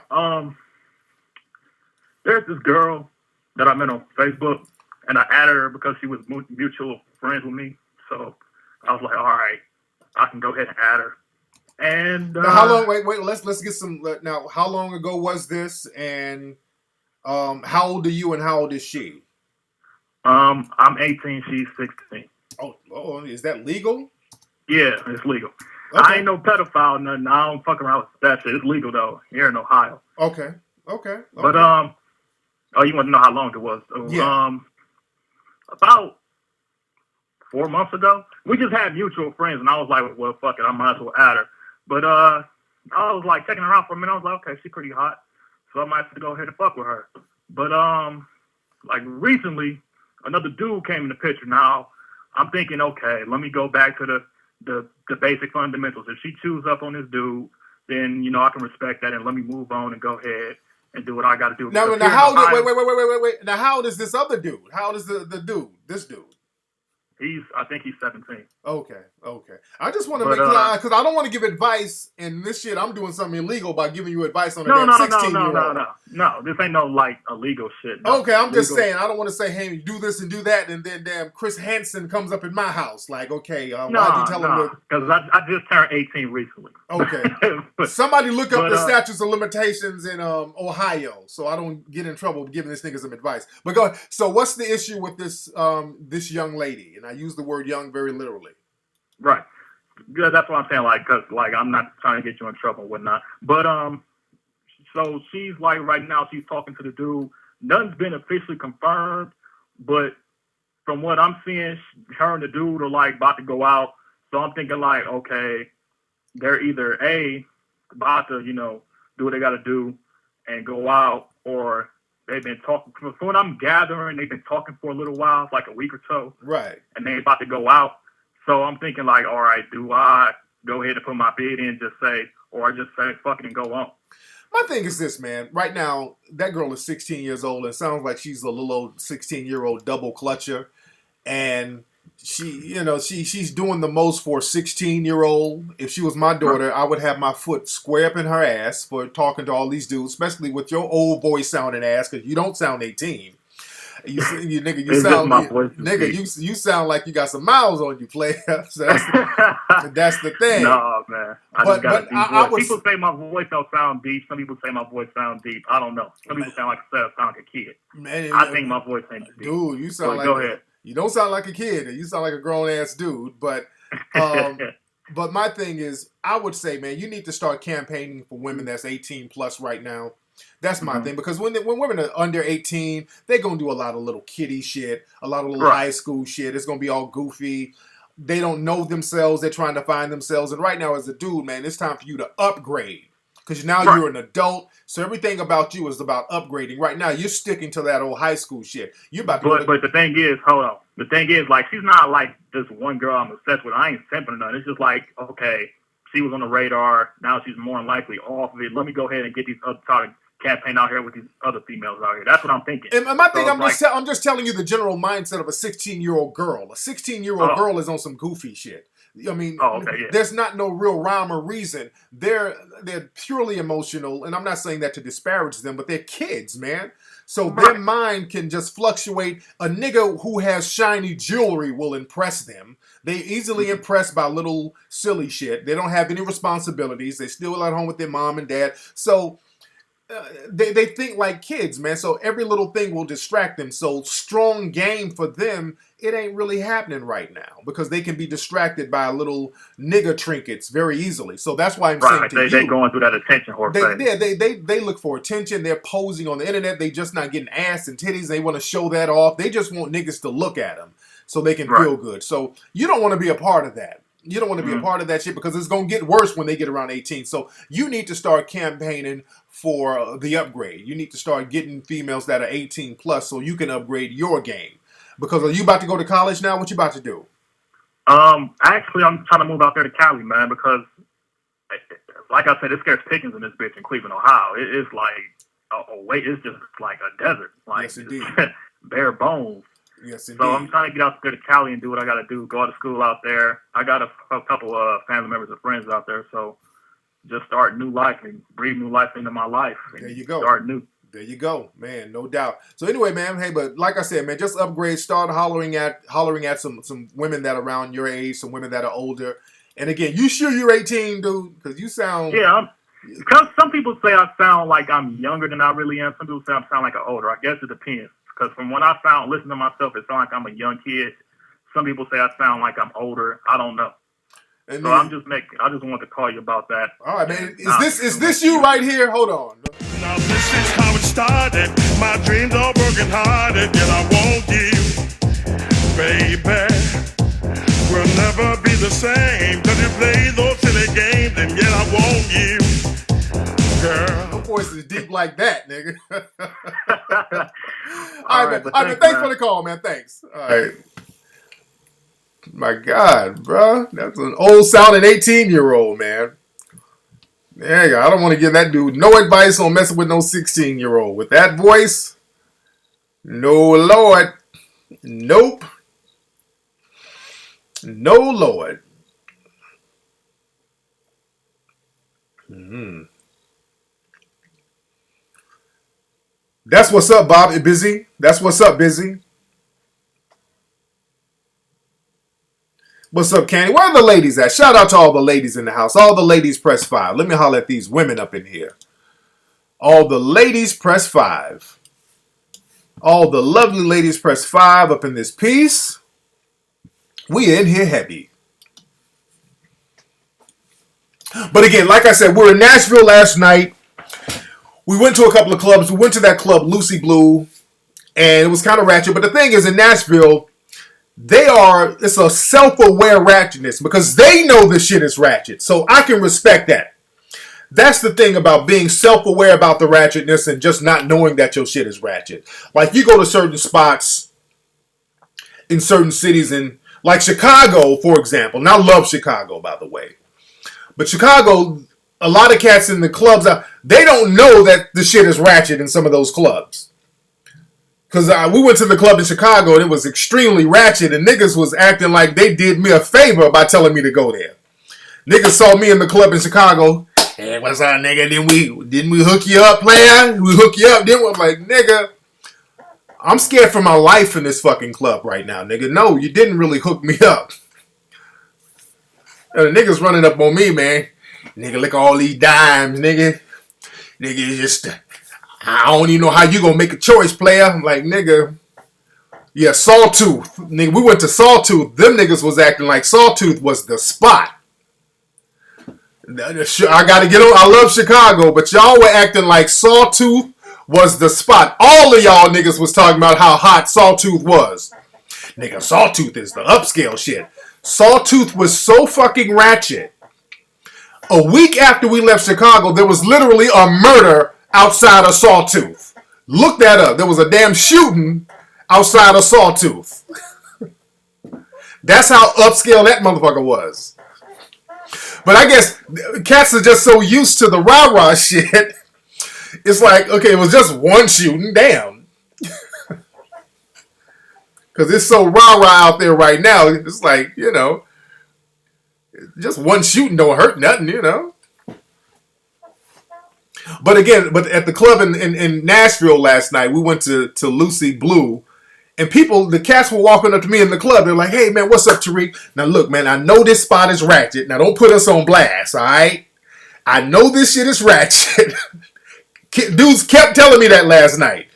S3: There's this girl that I met on Facebook, and I added her because she was mutual friends with me. So I was like, all right, I can go ahead and add her. And
S2: now, how long? Wait. Let's get some. Now, how long ago was this? And how old are you? And how old is she?
S3: I'm 18. She's 16.
S2: Oh, is that legal?
S3: Yeah, it's legal.
S2: Okay.
S3: I ain't no pedophile, nothing. I don't fuck around with that shit. It's legal though here in Ohio.
S2: Okay.
S3: But oh, you want to know how long it was?
S2: Yeah.
S3: About 4 months ago, we just had mutual friends, and I was like, well, fuck it, I might as well add her. But I was like checking her out for a minute. I was like, okay, she's pretty hot, so I might have to go ahead and fuck with her. But like recently, another dude came in the picture. Now I'm thinking, okay, let me go back to the basic fundamentals. If she chews up on this dude, then I can respect that, and let me move on and go ahead and do what I got to do.
S2: Now how old? Wait. Now, how old is this other dude? How old is the dude? This dude?
S3: I think he's 17.
S2: Okay. I just want to make because I don't want to give advice, and this shit, I'm doing something illegal by giving you advice on a 16-year-old.
S3: No, this ain't no like illegal shit. No.
S2: Okay, I'm just saying, I don't want to say, hey, do this and do that, and then damn Chris Hansen comes up in my house. Like, okay, why'd you tell him to?
S3: Because I just turned 18 recently.
S2: Okay. Somebody look up the statutes of limitations in Ohio, so I don't get in trouble giving this nigga some advice. But go ahead. So what's the issue with this this young lady? And I use the word young very literally.
S3: Right. Yeah, that's what I'm saying. Like, cause like I'm not trying to get you in trouble and whatnot. But so she's like right now she's talking to the dude. Nothing's been officially confirmed, but from what I'm seeing, her and the dude are like about to go out. So I'm thinking like, okay, they're either about to do what they got to do and go out, or they've been talking. From what I'm gathering, they've been talking for a little while, like a week or so.
S2: Right.
S3: And they're about to go out. So I'm thinking like, all right, do I go ahead and put my bid in, or just say fuck it and go on?
S2: My thing is this, man. Right now, that girl is 16 years old. It sounds like she's a little old 16-year-old double clutcher. And she's doing the most for a 16-year-old. If she was my daughter, I would have my foot square up in her ass for talking to all these dudes, especially with your old voice sounding ass, because you don't sound 18. You sound like you got some miles on you, player. So that's the thing.
S3: No, man. People say my voice don't sound deep. Some people say my voice sounds deep. I don't know. Some people sound like a kid. Man, I think my voice ain't deep.
S2: Dude, you sound
S3: go ahead.
S2: You don't sound like a kid. You sound like a grown ass dude. But but my thing is, I would say, man, you need to start campaigning for women that's 18 plus right now. That's my thing, because when women are under 18, they're going to do a lot of little kiddie shit, a lot of little high school shit. It's going to be all goofy. They don't know themselves. They're trying to find themselves. And right now, as a dude, man, it's time for you to upgrade, because now you're an adult. So everything about you is about upgrading. Right now, you're sticking to that old high school shit. You're about to
S3: but the thing is, hold on. The thing is, like, she's not like this one girl I'm obsessed with. I ain't simping or nothing. It's just like, okay, she was on the radar. Now she's more than likely off of it. Let me go ahead and get these other campaign out here with these other females out here. That's what I'm thinking.
S2: And my thing, I'm just telling you the general mindset of a 16-year-old girl. A 16-year-old girl is on some goofy shit. I mean, there's not no real rhyme or reason. They're purely emotional, and I'm not saying that to disparage them, but they're kids, man. So their mind can just fluctuate. A nigga who has shiny jewelry will impress them. They easily impressed by little silly shit. They don't have any responsibilities. They're still at home with their mom and dad. So they think like kids, man. So every little thing will distract them. So strong game for them, it ain't really happening right now, because they can be distracted by little nigga trinkets very easily. So that's why I'm saying to you,
S3: they going through that attention whore phase.
S2: They look for attention. They're posing on the internet. They just not getting ass and titties. They want to show that off. They just want niggas to look at them. so they can
S3: Right.
S2: feel good. So you don't want to be a part of that. You don't want to be a part of that shit because it's going to get worse when they get around 18. So you need to start campaigning for the upgrade. You need to start getting females that are 18 plus so you can upgrade your game. Because are you about to go to college now? What you about to do?
S3: Actually, I'm trying to move out there to Cali, man, because, like I said, it's scarce pickings in this bitch in Cleveland, Ohio. It's like it's just like a desert, like
S2: Yes, indeed.
S3: bare bones.
S2: Yes, indeed.
S3: So I'm trying to get out there to Cali and do what I got to do. Go to school out there. I got a couple of family members and friends out there, so just start new life and breathe new life into my life.
S2: There you go.
S3: Start new.
S2: There you go, man. No doubt. So anyway, man, hey, but like I said, man, just upgrade. Start hollering at some women that are around your age, some women that are older. And again, you sure you're 18, dude? Because you sound
S3: Because some people say I sound like I'm younger than I really am. Some people say I sound like I'm older. I guess it depends. Because from what I found, listening to myself, it sounds like I'm a young kid. Some people say I sound like I'm older. I don't know.
S2: And
S3: so I just wanted to call you about that.
S2: All right, man. Is this you right here? Hold on.
S5: Now this is how it started. My dreams are broken hearted, yet I want you, baby. We'll never be the same. Cause you play those silly games, and yet I want you, girl.
S2: Your voice is deep like that, nigga.
S3: All
S2: right,
S3: right,
S2: man. Thanks for the call, man. Thanks. All right. My God, bro. That's an old sounding 18-year-old, man. Yeah, I don't want to give that dude no advice on messing with no 16-year-old. With that voice, no Lord. Nope. No Lord. That's what's up, Bob. Busy? That's what's up, Busy. What's up, Candy? Where are the ladies at? Shout out to all the ladies in the house. All the ladies press 5. Let me holler at these women up in here. All the ladies press 5. All the lovely ladies press 5 up in this piece. We in here heavy. But again, like I said, we were in Nashville last night. We went to a couple of clubs. We went to that club, Lucy Blue, and it was kind of ratchet. But the thing is, in Nashville, it's a self-aware ratchetness because they know this shit is ratchet. So I can respect that. That's the thing about being self-aware about the ratchetness and just not knowing that your shit is ratchet. Like you go to certain spots in certain cities, in like Chicago, for example. And I love Chicago, by the way. But Chicago, a lot of cats in the clubs, they don't know that the shit is ratchet in some of those clubs. Because we went to the club in Chicago and it was extremely ratchet and niggas was acting like they did me a favor by telling me to go there. Niggas saw me in the club in Chicago. Hey, what's up, nigga? Didn't we hook you up, player? We hook you up, didn't we? I'm like, nigga, I'm scared for my life in this fucking club right now, nigga. No, you didn't really hook me up. And the niggas running up on me, man. Nigga, look at all these dimes, nigga. Nigga, just... I don't even know how you gonna make a choice, player. I'm like, nigga. Yeah, Sawtooth. Nigga, we went to Sawtooth. Them niggas was acting like Sawtooth was the spot. I gotta get on. I love Chicago, but y'all were acting like Sawtooth was the spot. All of y'all niggas was talking about how hot Sawtooth was. Nigga, Sawtooth is the upscale shit. Sawtooth was so fucking ratchet. A week after we left Chicago, there was literally a murder outside of Sawtooth. Look that up. There was a damn shooting outside of Sawtooth. That's how upscale that motherfucker was. But I guess cats are just so used to the rah-rah shit. It's like, okay, it was just one shooting. Damn. Because it's so rah-rah out there right now. It's like, you know, just one shooting don't hurt nothing, you know. But again, at the club in Nashville last night, we went to Lucy Blue. And the cats were walking up to me in the club. They're like, hey, man, what's up, Tariq? Now, look, man, I know this spot is ratchet. Now, don't put us on blast, all right? I know this shit is ratchet. Dudes kept telling me that last night.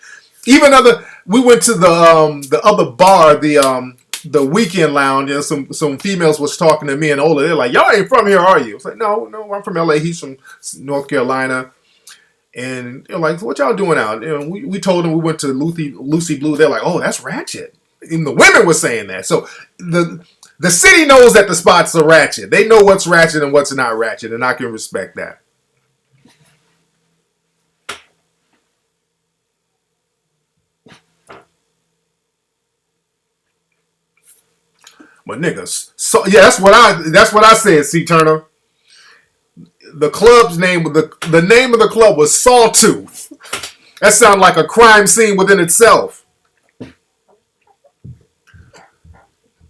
S2: We went to the other bar, the Weekend Lounge, and some females was talking to me and Ola. They're like, y'all ain't from here, are you? I was like, no, I'm from LA. He's from North Carolina. And they're like, what y'all doing out? And we told them we went to Lucy Blue. They're like, oh, that's ratchet. Even the women were saying that. So the city knows that the spots are ratchet. They know what's ratchet and what's not ratchet, and I can respect that. But niggas, so yeah, that's what I said. C Turner. The club's name, the name of the club was Sawtooth. That sounds like a crime scene within itself.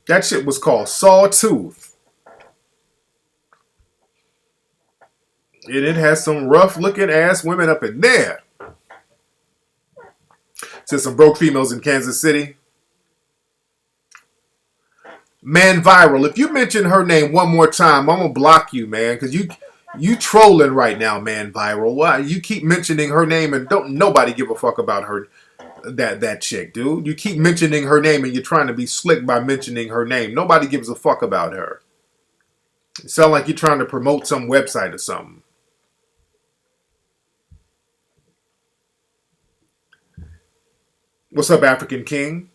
S2: That shit was called Sawtooth. And it has some rough looking ass women up in there. Said some broke females in Kansas City. Man Viral, if you mention her name one more time, I'm gonna block you, man, because you trolling right now, Man Viral. Why you keep mentioning her name and don't nobody give a fuck about her, that chick, dude. You keep mentioning her name and you're trying to be slick by mentioning her name. Nobody gives a fuck about her. It sounds like you're trying to promote some website or something. What's up, African King?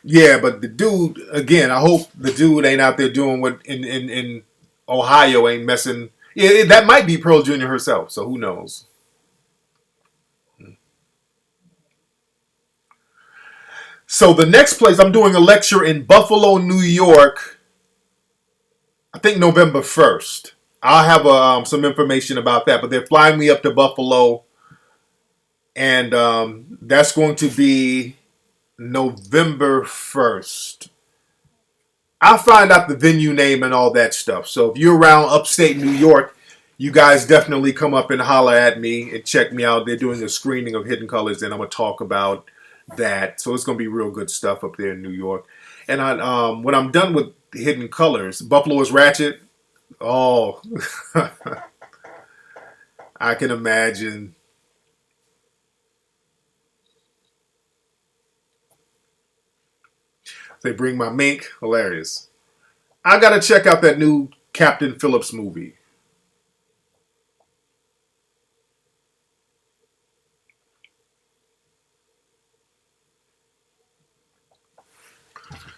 S2: Yeah, but the dude, again, I hope the dude ain't out there doing what in Ohio ain't messing. Yeah, that might be Pearl Jr. herself, so who knows? So the next place, I'm doing a lecture in Buffalo, New York, I think November 1st. I'll have some information about that, but they're flying me up to Buffalo, and that's going to be November 1st. I'll find out the venue name and all that stuff. So if you're around upstate New York, you guys definitely come up and holler at me and check me out. They're doing a screening of Hidden Colors, and I'm going to talk about that. So it's going to be real good stuff up there in New York. And when I'm done with Hidden Colors, Buffalo is Ratchet. Oh, I can imagine. They bring my mink. Hilarious. I got to check out that new Captain Phillips movie.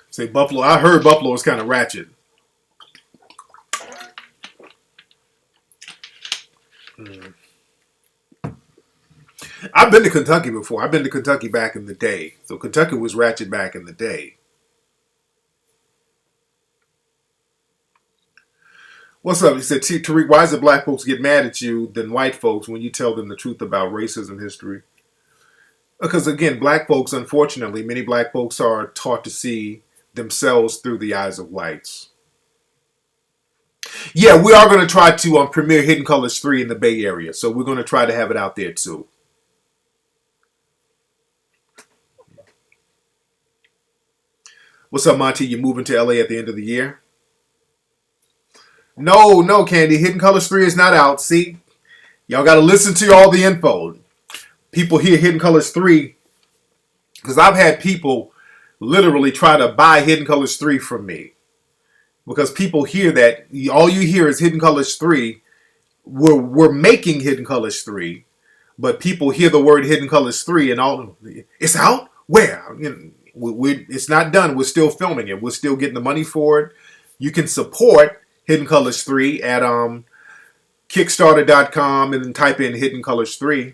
S2: Say Buffalo. I heard Buffalo is kind of ratchet. I've been to Kentucky before. I've been to Kentucky back in the day. So Kentucky was ratchet back in the day. What's up? He said, Tariq, why is it black folks get mad at you than white folks when you tell them the truth about racism history? Because again, black folks, unfortunately, many black folks are taught to see themselves through the eyes of whites. Yeah, we are going to try to premiere Hidden Colors 3 in the Bay Area. So we're going to try to have it out there too. What's up, Monty? You moving to LA at the end of the year? No, Candy. Hidden Colors 3 is not out. See? Y'all got to listen to all the info. People hear Hidden Colors 3 because I've had people literally try to buy Hidden Colors 3 from me. Because people hear that. All you hear is Hidden Colors 3. We're making Hidden Colors 3. But people hear the word Hidden Colors 3 and all. It's out? Where? It's not done. We're still filming it. We're still getting the money for it. You can support Hidden Colors 3 at Kickstarter.com and then type in Hidden Colors 3.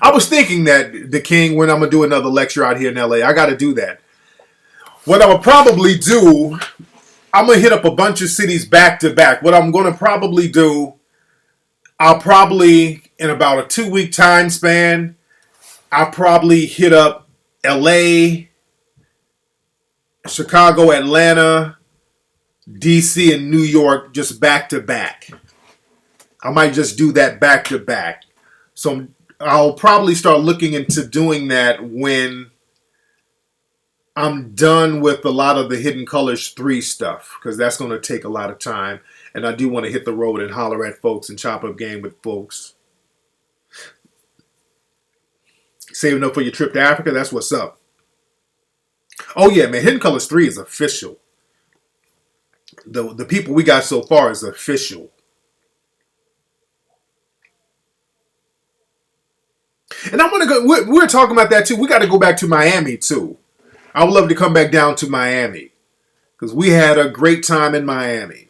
S2: I was thinking that, the King, when I'm going to do another lecture out here in LA, I got to do that. What I'm going to probably do, I'm going to hit up a bunch of cities back to back. What I'm going to probably do, I'll probably, in about a 2-week time span, I'll probably hit up LA, Chicago, Atlanta, DC, and New York just back to back. I might just do that back to back. So I'll probably start looking into doing that when I'm done with a lot of the Hidden Colors 3 stuff, because that's going to take a lot of time. And I do want to hit the road and holler at folks and chop up game with folks. Saving up for your trip to Africa? That's what's up. Oh, yeah, man. Hidden Colors 3 is official. the people we got so far is official. And I'm gonna go. We're talking about that too. We got to go back to Miami too. I would love to come back down to Miami because we had a great time in Miami.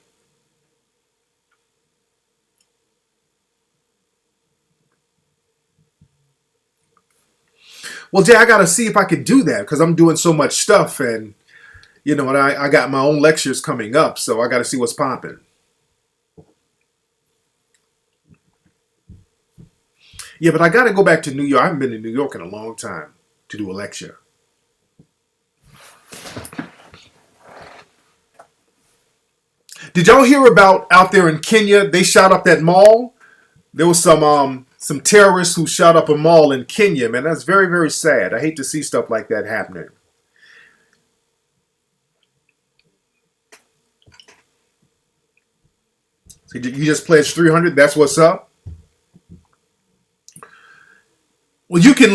S2: Well, Jay, I got to see if I can do that because I'm doing so much stuff, and and I got my own lectures coming up, so I got to see what's popping. Yeah, but I got to go back to New York. I haven't been to New York in a long time to do a lecture. Did y'all hear about out there in Kenya? They shot up that mall. There was some terrorists who shot up a mall in Kenya. Man, that's very, very sad. I hate to see stuff like that happening. So you just pledged 300. That's what's up. Well, you can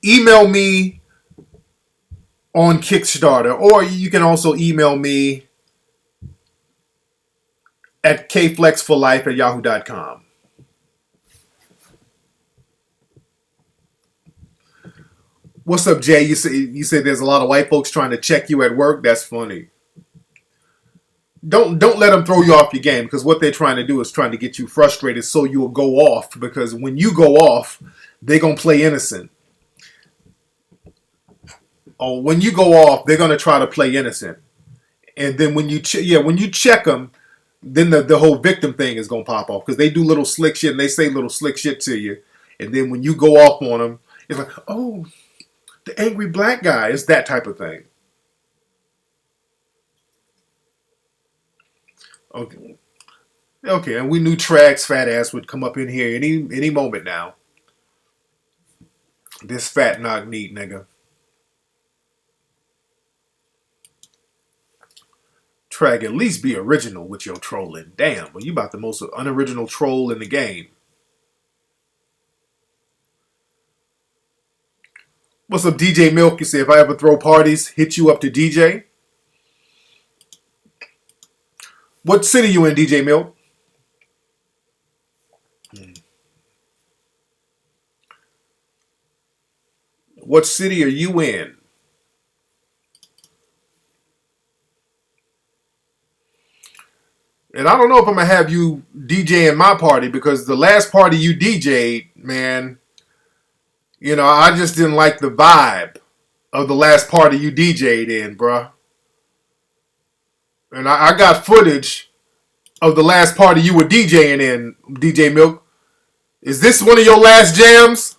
S2: email me on Kickstarter, or you can also email me at kflexforlife@yahoo.com. What's up, Jay? You say there's a lot of white folks trying to check you at work. That's funny. Don't let them throw you off your game, because what they're trying to do is trying to get you frustrated so you'll go off, because when you go off, they're going to play innocent. Or when you go off, they're going to try to play innocent. And then when you check them, then the whole victim thing is going to pop off, because they do little slick shit and they say little slick shit to you. And then when you go off on them, it's like, oh, the angry black guy. It's that type of thing. Okay, and we knew Trag's fat ass would come up in here any moment now. This fat knock neat nigga. Trag, at least be original with your trolling. Damn, well, you about the most unoriginal troll in the game. What's up, DJ Milk? You say, if I ever throw parties, hit you up to DJ. What city you in, DJ Milk? What city are you in? And I don't know if I'm going to have you DJ in my party, because the last party you DJ'd, man, I just didn't like the vibe of the last party you DJ'd in, bruh. And I got footage of the last party you were DJing in, DJ Milk. Is this one of your last jams?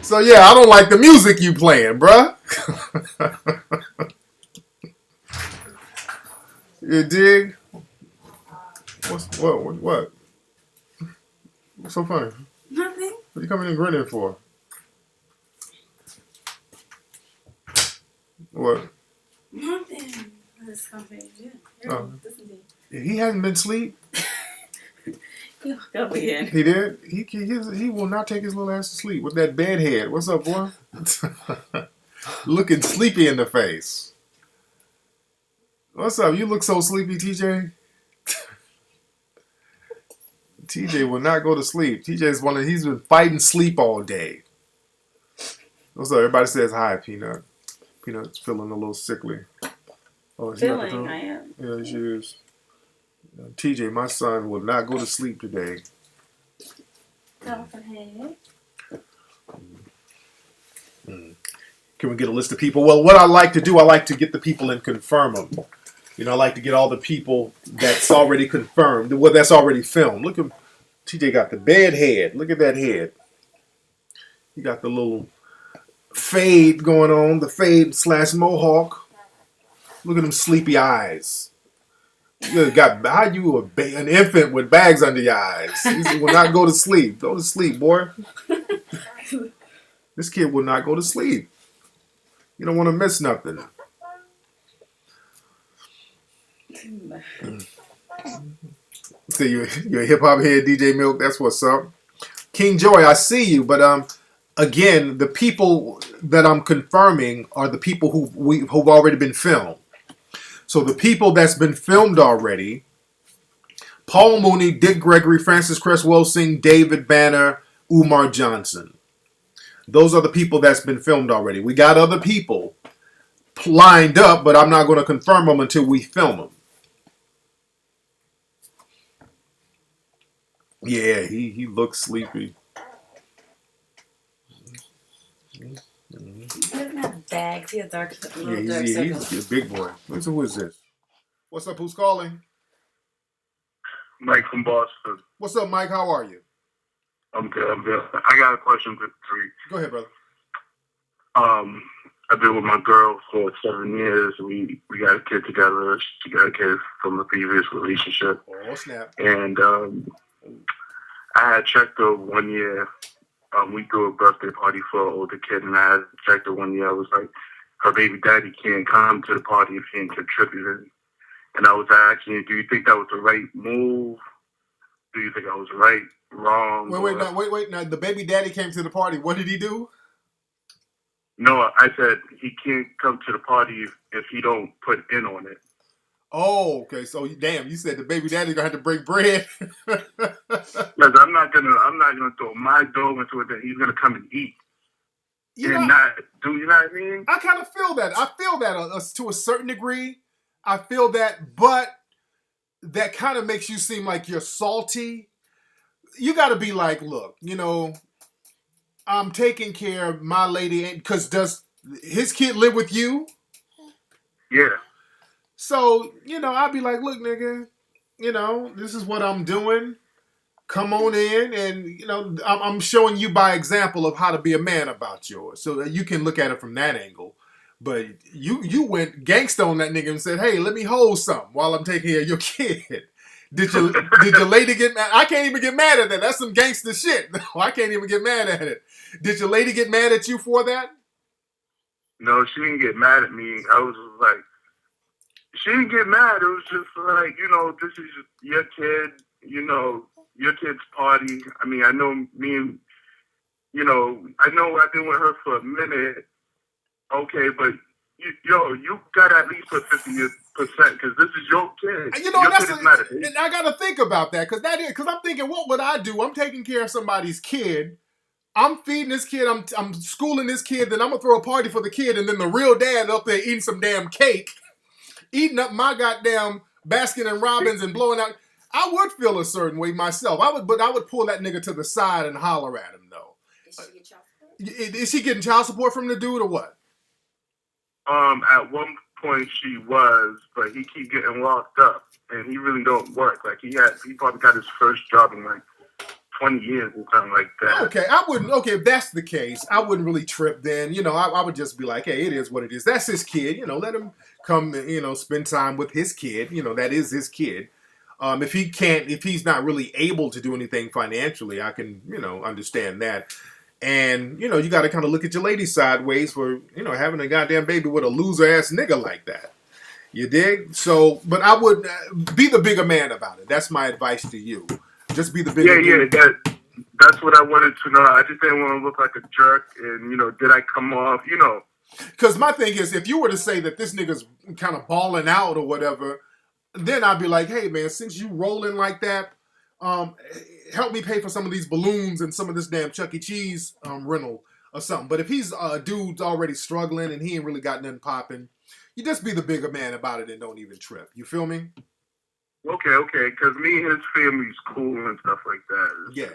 S2: So yeah, I don't like the music you playing, bruh. You dig? What? What's so funny?
S6: Nothing.
S2: What are you coming in grinning for? What?
S6: Nothing. This company. Yeah.
S2: Oh.
S6: Listen to you.
S2: He hasn't been asleep.
S6: He woke up again.
S2: He did? He will not take his little ass to sleep with that bed head. What's up, boy? Looking sleepy in the face. What's up? You look so sleepy, TJ. TJ will not go to sleep. TJ's he's been fighting sleep all day. What's up? Everybody says hi, Peanut. Peanut's feeling a little sickly. Oh, is
S6: Feeling, I am.
S2: Yeah, she is. TJ, my son, will not go to sleep today.
S6: Go ahead.
S2: Can we get a list of people? Well, what I like to do, I like to get the people and confirm them. I like to get all the people that's already confirmed, that's already filmed. Look at TJ got the bad head. Look at that head. He got the little fade going on, the fade / mohawk. Look at them sleepy eyes. You got how you an infant with bags under your eyes. You will not go to sleep. Go to sleep, boy. This kid will not go to sleep. You don't want to miss nothing. So you're a hip hop head, DJ Milk. That's what's up. King Joy, I see you, but again, the people that I'm confirming are the people who've already been filmed. So the people that's been filmed already: Paul Mooney, Dick Gregory, Francis Cresswell Singh, David Banner, Umar Johnson. Those are the people that's been filmed already. We got other people lined up, but I'm not going to confirm them until we film them. Yeah, he looks sleepy.
S6: He doesn't have bags. He has dark, little
S2: Yeah,
S6: dark circles.
S2: he's a big boy. Who is this? What's up? Who's calling?
S3: Mike from Boston.
S2: What's up, Mike? How are you?
S3: I'm good. I got a question for Tariq.
S2: Go ahead, brother.
S3: I've been with my girl for 7 years. We got a kid together. She got a kid from a previous relationship.
S2: Oh, snap.
S3: And I had checked her 1 year. We threw a birthday party for an older kid, and I had checked her 1 year. I was like, her baby daddy can't come to the party if he ain't contributed. And I was asking you, do you think that was the right move? Do you think I was right, wrong?
S2: Wait. Now, the baby daddy came to the party. What did he do?
S3: No, I said he can't come to the party if he don't put in on it.
S2: Oh, okay. So, damn, you said the baby daddy gonna have to break bread.
S3: Because I'm not gonna throw my dough into it that he's gonna come and eat. You know what I mean?
S2: I kind of feel that. I feel that to a certain degree. I feel that, but that kind of makes you seem like you're salty. You got to be like, look, I'm taking care of my lady, because does his kid live with you?
S3: Yeah.
S2: So, I'd be like, look, nigga, this is what I'm doing. Come on in, and, I'm showing you by example of how to be a man about yours. So that you can look at it from that angle. But you went gangsta on that nigga and said, hey, let me hold something while I'm taking care of your kid. Did your lady get mad? I can't even get mad at that. That's some gangster shit. I can't even get mad at it. Did your lady get mad at you for that?
S3: No, she didn't get mad at me. I was like, she didn't get mad. It was just like, this is your kid, your kid's party. I mean, I know me and, I know I've been with her for a minute. Okay, but you gotta at least put 50% because this is your kid. Your kid is not
S2: and I gotta think about that because I'm thinking, what would I do? I'm taking care of somebody's kid. I'm feeding this kid. I'm schooling this kid. Then I'm gonna throw a party for the kid, and then the real dad up there eating some damn cake, eating up my goddamn Baskin and Robbins and blowing out. I would feel a certain way myself. But I would pull that nigga to the side and holler at him though. Is she getting child support from the dude or what?
S3: At one point she was, but he keep getting locked up, and he really don't work. Like he probably got his first job in like 20 years or something like that.
S2: Okay, I wouldn't. Okay, if that's the case, I wouldn't really trip. Then I would just be like, hey, it is what it is. That's his kid. Let him come. Spend time with his kid. That is his kid. If he's not really able to do anything financially, I can understand that. And, you got to kind of look at your lady sideways for, having a goddamn baby with a loser-ass nigga like that. You dig? So, but I would be the bigger man about it. That's my advice to you. Just be the bigger man.
S3: Yeah, that's what I wanted to know. I just didn't want to look like a jerk and, did I come off,
S2: Because my thing is, if you were to say that this nigga's kind of balling out or whatever, then I'd be like, hey, man, since you rolling like that, help me pay for some of these balloons and some of this damn Chuck E. Cheese rental or something. But if he's a dude's already struggling and he ain't really got nothing popping, you just be the bigger man about it and don't even trip. You feel me?
S3: Okay. Because me and his family's cool and stuff like that.
S2: Yeah.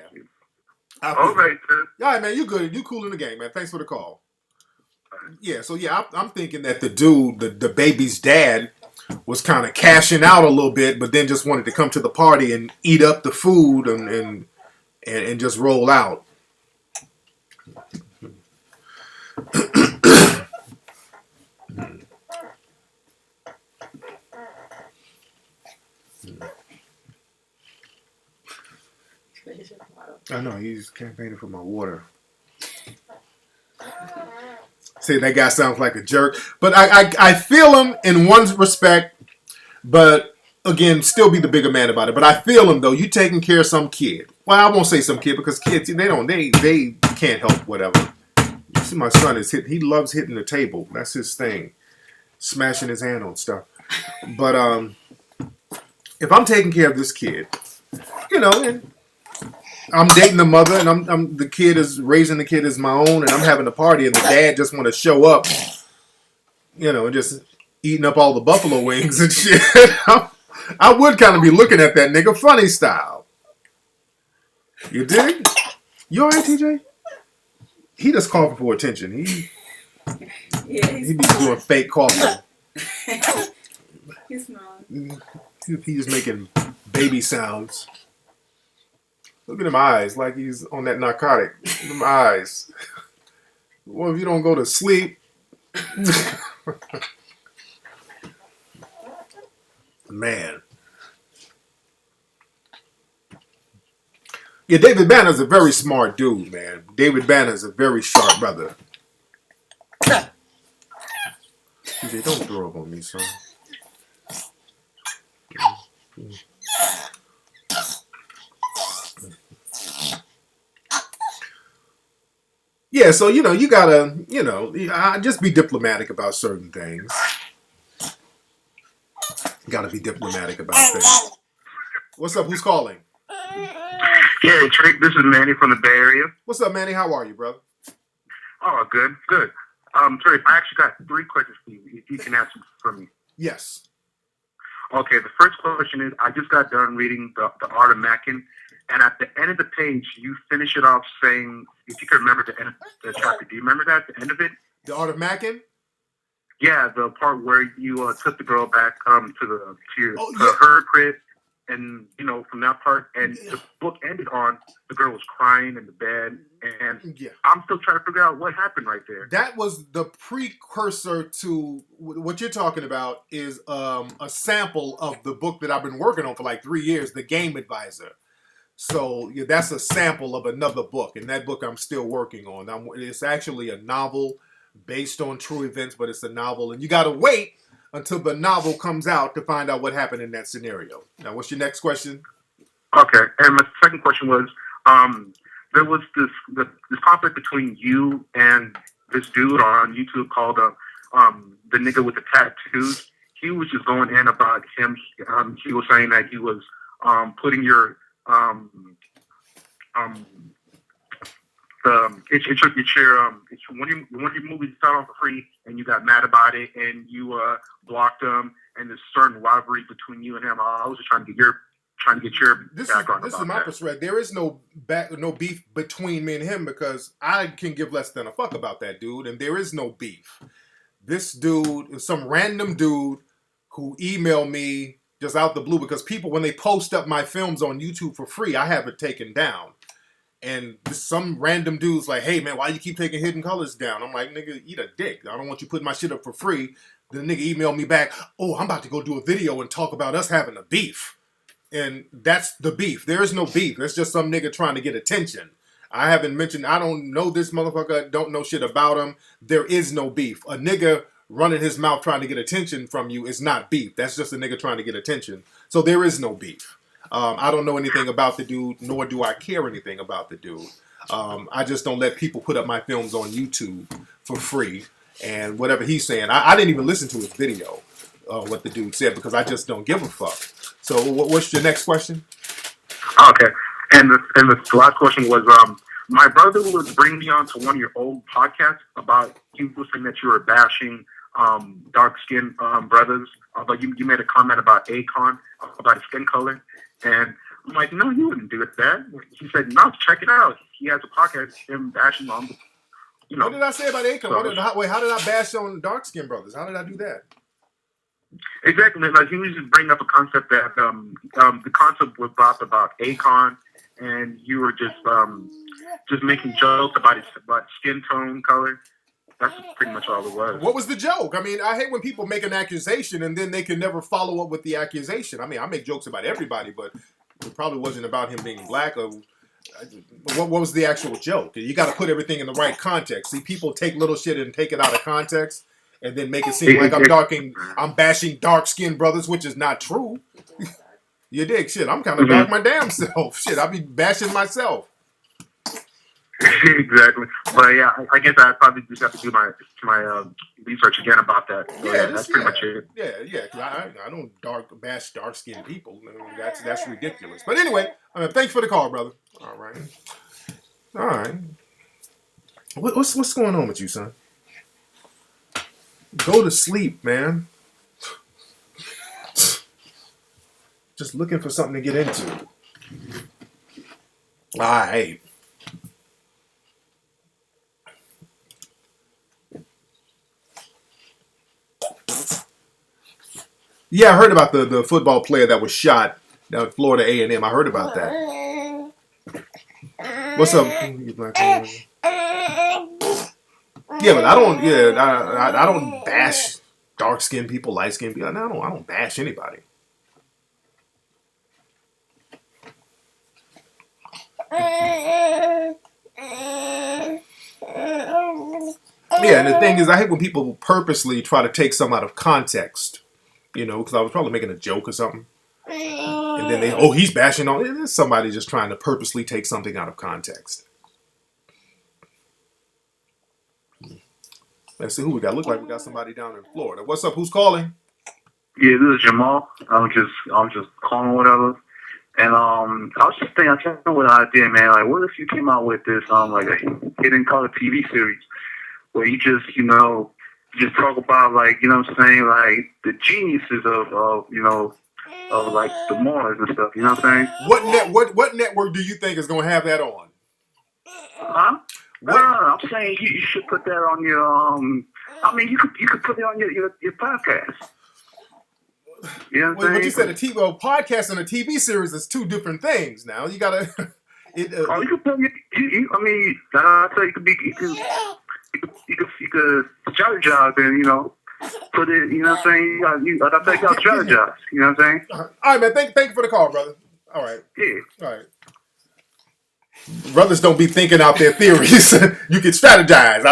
S3: All right, sir.
S2: All right, man. You good. You cool in the game, man. Thanks for the call. Yeah, so yeah, I'm thinking that the dude, the baby's dad, was kind of cashing out a little bit, but then just wanted to come to the party and eat up the food and just roll out. I know, he's campaigning for my water. Say that guy sounds like a jerk. But I feel him in one respect, but again, still be the bigger man about it. But I feel him though. You taking care of some kid. Well, I won't say some kid because kids they can't help whatever. You see, my son is he loves hitting the table. That's his thing, smashing his hand on stuff. But if I'm taking care of this kid, and I'm dating the mother, and I'm the kid is raising the kid as my own, and I'm having a party, and the dad just want to show up, just eating up all the buffalo wings and shit. I would kind of be looking at that nigga funny style. You dig? You alright, TJ? He just coughing for attention. He be doing fake coughing.
S6: He's not.
S2: He's making baby sounds. Look at him eyes, like he's on that narcotic. Look at them eyes. Well, if you don't go to sleep. Man. Yeah, David Banner's a very smart dude, man. David Banner's a very sharp brother. TJ, don't throw up on me, son. Yeah, so, you gotta, just be diplomatic about certain things. You gotta be diplomatic about things. What's up? Who's calling?
S7: Yeah, Tariq, this is Manny from the Bay Area.
S2: What's up, Manny? How are you, brother?
S7: Oh, good. Tariq, I actually got 3 questions for you, if you can answer for me.
S2: Yes.
S7: Okay, the first question is, I just got done reading The Art of Mackin', and at the end of the page, you finish it off saying, if you can remember the end of the chapter, do you remember that, the end of it?
S2: The Art of Mackin'?
S7: Yeah, the part where you took the girl back to her crib, and from that part, and the book ended on the girl was crying in the bed, and I'm still trying to figure out what happened right there.
S2: That was the precursor to what you're talking about. Is a sample of the book that I've been working on for like 3 years, The Game Advisor. So that's a sample of another book, and that book I'm still working on. It's actually a novel based on true events, but it's a novel, and you got to wait until the novel comes out to find out what happened in that scenario. Now, what's your next question?
S7: Okay, and my second question was, there was this conflict between you and this dude on YouTube called the nigga with the tattoos. He was just going in about him. He was saying that he was putting your it's one of your movies started off for free, and you got mad about it, and you blocked him, and there's certain rivalry between you and him. I was just trying to get your background.
S2: This is my perspective. There is no beef between me and him because I can give less than a fuck about that dude, and there is no beef. This dude is some random dude who emailed me just out the blue because people, when they post up my films on YouTube for free, I have it taken down. And some random dude's like, hey, man, why you keep taking Hidden Colors down? I'm like, nigga, eat a dick. I don't want you putting my shit up for free. The nigga emailed me back, oh, I'm about to go do a video and talk about us having a beef. And that's the beef. There is no beef. That's just some nigga trying to get attention. I haven't mentioned, I don't know this motherfucker, don't know shit about him. There is no beef. A nigga running his mouth trying to get attention from you is not beef. That's just a nigga trying to get attention. So there is no beef. I don't know anything about the dude, nor do I care anything about the dude. I just don't let people put up my films on YouTube for free. And whatever he's saying, I didn't even listen to his video, what the dude said, because I just don't give a fuck. So what's your next question?
S7: Okay. And the last question was, my brother was bringing me on to one of your old podcasts about you were saying that you were bashing dark-skinned brothers. But you made a comment about Akon, about his skin color. And I'm like, no, you wouldn't do that. He said, no, check it out. He has a podcast, him bashing on,
S2: What did I say about Akon? So, how did I bash on dark-skinned brothers? How did I do that?
S7: Exactly. Like, he was just bringing up a concept that the concept was brought about Akon, and you were just making jokes about skin tone color. That's pretty much all it was.
S2: What was the joke? I mean, I hate when people make an accusation and then they can never follow up with the accusation. I mean, I make jokes about everybody, but it probably wasn't about him being black or What was the actual joke? You got to put everything in the right context. See, people take little shit and take it out of context, and then make it seem like I'm bashing dark-skinned brothers, which is not true. You dig? Shit, I'm kind of dark my damn self. Shit, I be bashing myself.
S7: Exactly. But yeah, I guess I probably just have to do my research again about that. So, that's pretty much it.
S2: Yeah. Cause I don't bash dark-skinned people. I mean, that's ridiculous. But anyway, thanks for the call, brother. All right. What's going on with you, son? Go to sleep, man. Just looking for something to get into. All right. Yeah, I heard about the football player that was shot down at Florida A&M. I heard about that. What's up? Yeah, but I don't bash dark-skinned people, light-skinned people. I don't bash anybody. Yeah, and the thing is, I hate when people purposely try to take some out of context. You know, because I was probably making a joke or something. And then he's bashing on. There's somebody just trying to purposely take something out of context. Let's see who we got. Look like we got somebody down in Florida. What's up? Who's calling?
S7: Yeah, this is Jamal. I'm just calling whatever. And I was just thinking, I can't know what idea, man. Like, what if you came out with this like a hidden color TV series where you just talk about, like, you know what I'm saying, like the geniuses of like the Moors and stuff, you know what I'm saying?
S2: What network do you think is going to have that on?
S7: Huh? No, I'm saying you should put that on your I mean, you could put it on your podcast. You know what I'm saying?
S2: What you said, podcast and a TV series is two different things. Now you gotta.
S7: You could put I mean, I tell you, you could strategize and put it. You know what I'm saying? I think y'all strategize. You know what I'm saying?
S2: All right, man. Thank you for the call, brother. All right.
S7: Yeah.
S2: All right. Brothers don't be thinking out their theories. You can strategize.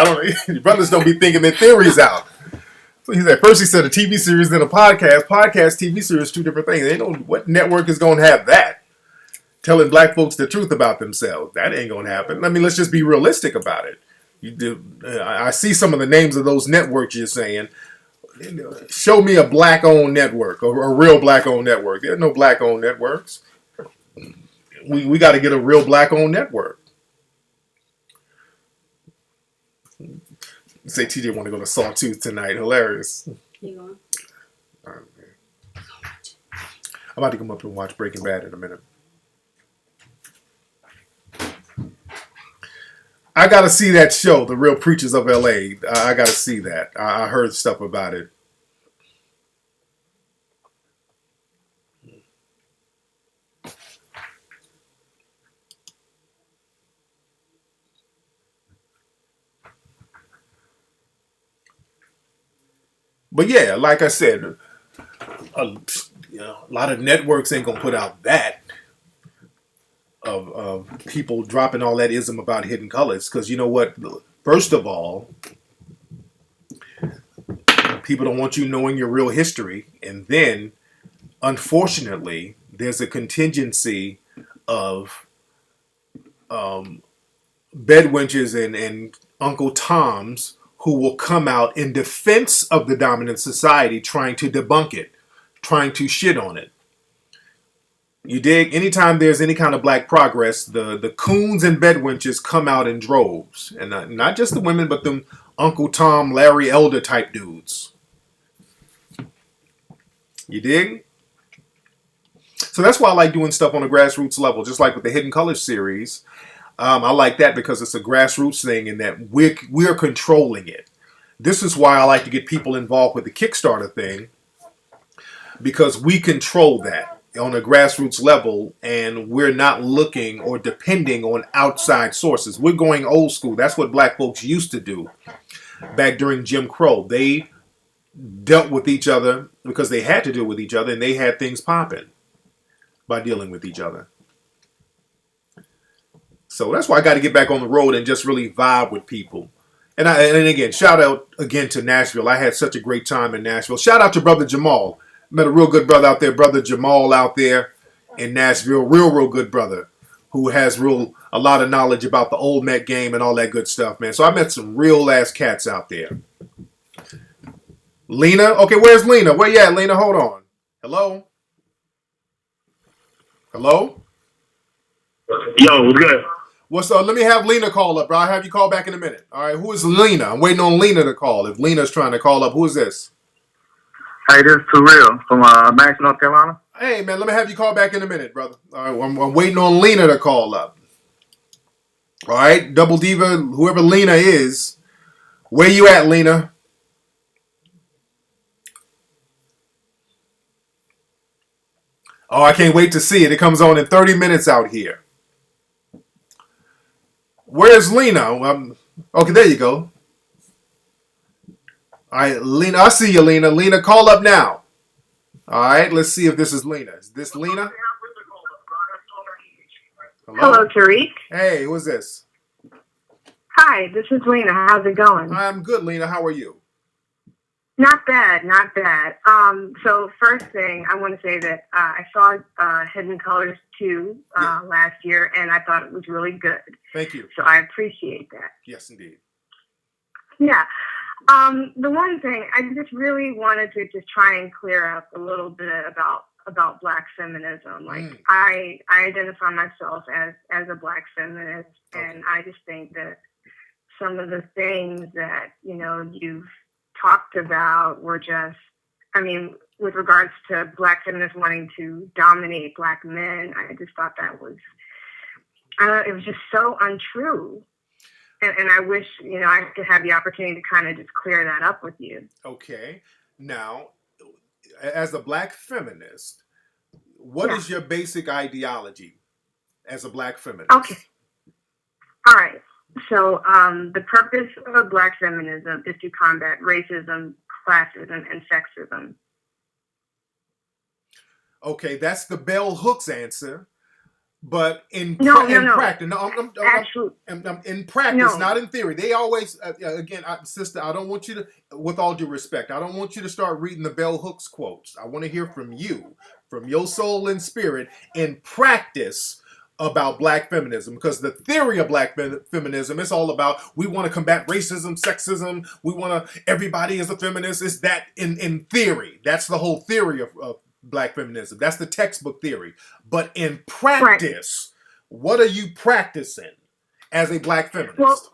S2: Brothers don't be thinking their theories out. So first he said a TV series then a podcast. Podcast, TV series, two different things. They don't. What network is going to have that? Telling black folks the truth about themselves. That ain't going to happen. I mean, let's just be realistic about it. I see some of the names of those networks you're saying. Show me a black-owned network, or a real black-owned network. There's no black-owned networks. We got to get a real black-owned network. Say TJ want to go to Sawtooth tonight. Hilarious.
S6: You going?
S2: All right, man. I'm about to come up and watch Breaking Bad in a minute. I got to see that show, The Real Preachers of L.A. I got to see that. I heard stuff about it. But yeah, like I said, a lot of networks ain't gonna put out that of people dropping all that ism about hidden colors, because you know what? First of all, people don't want you knowing your real history, and then, unfortunately, there's a contingency of bedwenches and Uncle Toms who will come out in defense of the dominant society, trying to debunk it, trying to shit on it. You dig? Anytime there's any kind of black progress, the coons and bedwenches come out in droves. And not just the women, but them Uncle Tom, Larry Elder type dudes. You dig? So that's why I like doing stuff on a grassroots level, just like with the Hidden Colors series. I like that because it's a grassroots thing and that we're controlling it. This is why I like to get people involved with the Kickstarter thing, because we control that on a grassroots level, and we're not looking or depending on outside sources. We're going old school. That's what black folks used to do back during Jim Crow. They dealt with each other because they had to deal with each other, and they had things popping by dealing with each other. So that's why I got to get back on the road and just really vibe with people. And again, shout out again to Nashville. I had such a great time in Nashville. Shout out to Brother Jamal. Met a real good brother out there, Brother Jamal out there in Nashville. Real good brother who has a lot of knowledge about the old Met game and all that good stuff, man. So I met some real ass cats out there. Lena? Okay, where's Lena? Where you at, Lena? Hold on. Hello? Hello?
S3: Yo, what's good?
S2: What's up? Let me have Lena call up, bro. I'll have you call back in a minute. All right, who is Lena? I'm waiting on Lena to call. If Lena's trying to call up, who is this?
S7: Hey, this is Tariq from Max, North Carolina.
S2: Hey, man, let me have you call back in a minute, brother. All right, I'm waiting on Lena to call up. All right, Double Diva, whoever Lena is, where you at, Lena? Oh, I can't wait to see it. It comes on in 30 minutes out here. Where's Lena? Okay, there you go. All right, Lena, I see you, Lena. Lena, call up now. All right, let's see if this is Lena. Is this Lena?
S8: Hello, Tariq.
S2: Hey, who's this?
S8: Hi, this is Lena. How's it going?
S2: I'm good, Lena. How are you?
S8: Not bad, not bad. So first thing, I want to say that I saw Hidden Colors 2 last year, and I thought it was really good.
S2: Thank you.
S8: So I appreciate that.
S2: Yes, indeed.
S8: Yeah. The one thing, I just really wanted to just try and clear up a little bit about Black feminism. Like, I identify myself as a Black feminist, and I just think that some of the things that, you've talked about were just, with regards to Black feminists wanting to dominate Black men, I just thought that was, it was just so untrue. And I wish, I could have the opportunity to kind of just clear that up with you.
S2: Okay. Now, as a Black feminist, what is your basic ideology as a Black feminist?
S8: Okay. All right. So the purpose of Black feminism is to combat racism, classism, and sexism.
S2: Okay, that's the bell hooks answer. But in practice, in practice, not in theory. They always, again, sister, I don't want you to, with all due respect, I don't want you to start reading the bell hooks quotes. I want to hear from you, from your soul and spirit, in practice about Black feminism. Because the theory of Black feminism is all about, we want to combat racism, sexism, we want to, everybody is a feminist. It's that in theory. That's the whole theory of Black feminism. That's the textbook theory. But in practice, what are you practicing as a Black feminist?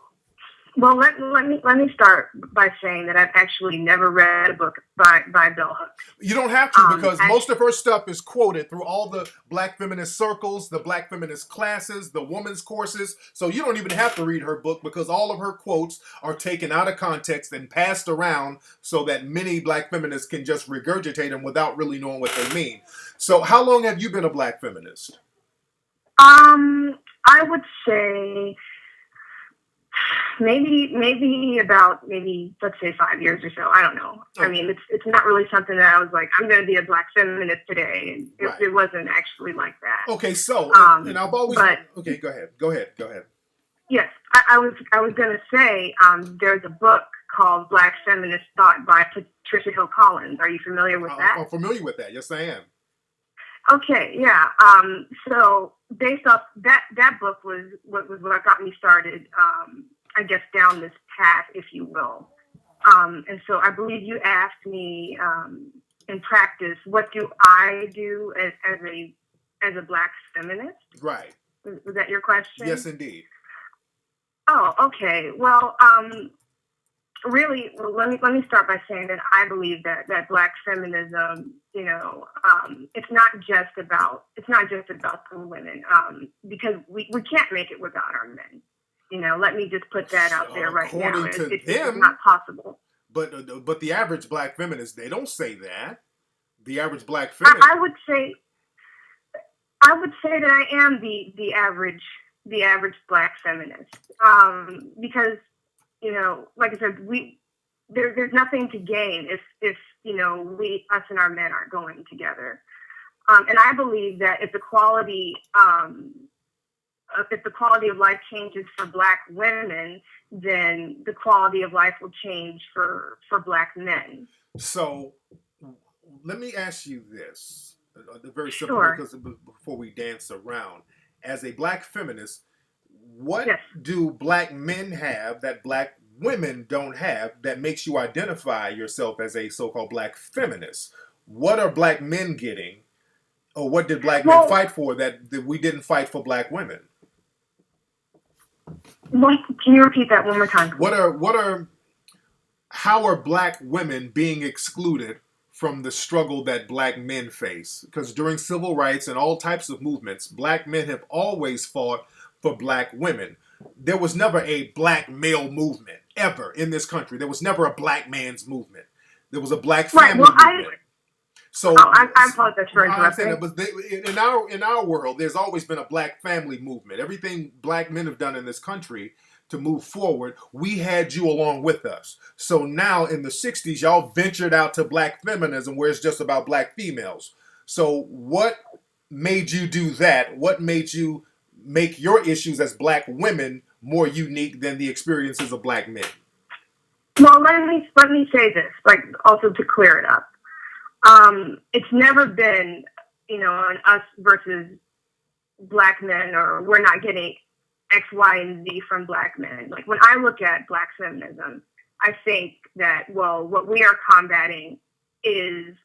S8: Well, let me start by saying that I've actually never read a book by bell hooks.
S2: You don't have to, because most of her stuff is quoted through all the Black feminist circles, the Black feminist classes, the women's courses. So you don't even have to read her book, because all of her quotes are taken out of context and passed around so that many Black feminists can just regurgitate them without really knowing what they mean. So how long have you been a Black feminist?
S8: I would say maybe about let's say 5 years or so. I don't know. Okay. It's not really something that I was like, I'm going to be a Black feminist today. It wasn't actually like that.
S2: Okay, so and I've always okay. Go ahead.
S8: Yes, I was going to say there's a book called Black Feminist Thought by Patricia Hill Collins. Are you familiar with that?
S2: I'm familiar with that. Yes, I am.
S8: Okay, yeah. So based off that book was what got me started, I guess, down this path, if you will. And so I believe you asked me in practice, what do I do as a Black feminist?
S2: Right.
S8: Was that your question?
S2: Yes, indeed.
S8: Oh, okay. Well, really, let me start by saying that I believe that Black feminism, it's not just about the women, because we can't make it without our men. Let me just put that out there right now. It's not possible.
S2: But the average Black feminist, they don't say that. The average Black feminist.
S8: I would say that I am the average Black feminist, because like I said, there's nothing to gain if us and our men aren't going together. And I believe that if equality if the quality of life changes for Black women, then the quality of life will change for Black men.
S2: So let me ask you this, very simple,
S8: Sure.
S2: because before we dance around, as a Black feminist, what
S8: Yes.
S2: do Black men have that Black women don't have that makes you identify yourself as a so-called Black feminist? What are Black men getting, or what did Black men fight for that we didn't fight for Black women?
S8: Can you repeat that one more time?
S2: How are Black women being excluded from the struggle that Black men face? Because during civil rights and all types of movements, Black men have always fought for Black women. There was never a Black male movement ever in this country. There was never a Black man's movement. There was a Black family movement. So
S8: I apologize for interrupting.
S2: But in our world, there's always been a Black family movement. Everything Black men have done in this country to move forward, we had you along with us. So now in the 60s, y'all ventured out to Black feminism, where it's just about Black females. So what made you do that? What made you make your issues as Black women more unique than the experiences of Black men?
S8: Well, let me say this, also to clear it up. It's never been, an us versus Black men, or we're not getting X, Y, and Z from Black men. Like, when I look at Black feminism, I think that, what we are combating is,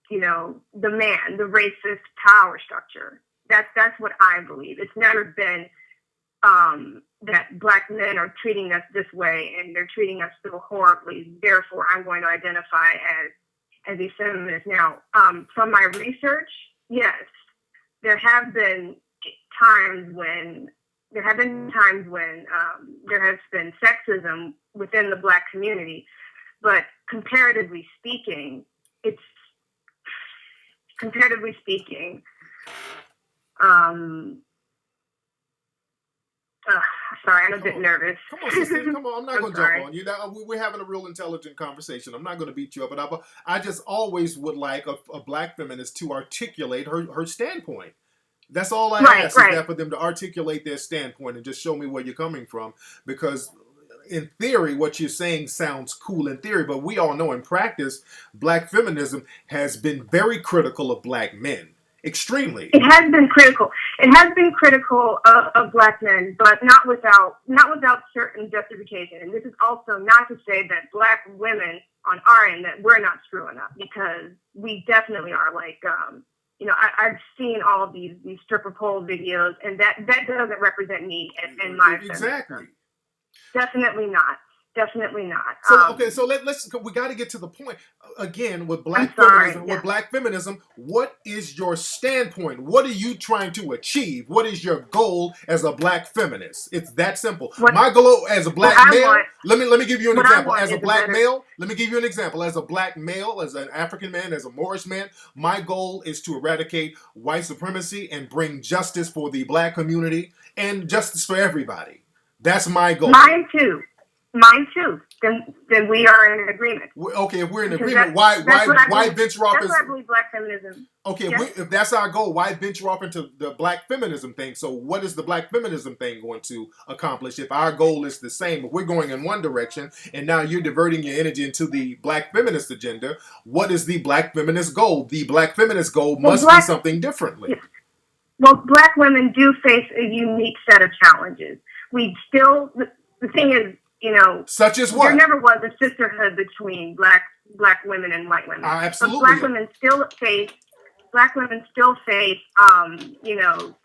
S8: the man, the racist power structure. That's what I believe. It's never been that Black men are treating us this way and they're treating us so horribly. Therefore, I'm going to identify as a feminist. Now, from my research, yes, there have been times when there has been sexism within the Black community, but comparatively speaking, sorry, I'm a bit nervous.
S2: Come on, sister. Come on. I'm not going to jump on you. Now, we're having a real intelligent conversation. I'm not going to beat you up. But I just always would like a Black feminist to articulate her standpoint. That's all I ask, is that for them to articulate their standpoint and just show me where you're coming from. Because in theory, what you're saying sounds cool in theory, but we all know in practice, Black feminism has been very critical of Black men. Extremely.
S8: It has been critical. It has been critical of Black men, but not without certain justification. And this is also not to say that Black women on our end, that we're not screwing up, because we definitely are. I've seen all of these stripper pole videos, and that doesn't represent me in my
S2: exactly.
S8: Feminism. Definitely not. Definitely not.
S2: So we got to get to the point again with Black feminism. What is your standpoint? What are you trying to achieve? What is your goal as a Black feminist? It's that simple. My goal as a Black male. Let me give you an example. As a Black male, let me give you an example. As a Black male, as an African man, as a Moorish man, my goal is to eradicate white supremacy and bring justice for the Black community and justice for everybody. That's my goal.
S8: Mine too. Then we are in agreement.
S2: Okay, if we're in agreement, why venture off?
S8: That's what I believe Black feminism.
S2: Okay, if that's our goal, why venture off into the Black feminism thing? So what is the Black feminism thing going to accomplish if our goal is the same? If we're going in one direction and now you're diverting your energy into the Black feminist agenda, what is the Black feminist goal? The Black feminist goal must be something differently.
S8: Yeah. Well, Black women do face a unique set of challenges. The thing is,
S2: such as what?
S8: There never was a sisterhood between black women and white women.
S2: Absolutely.
S8: But Black women still face,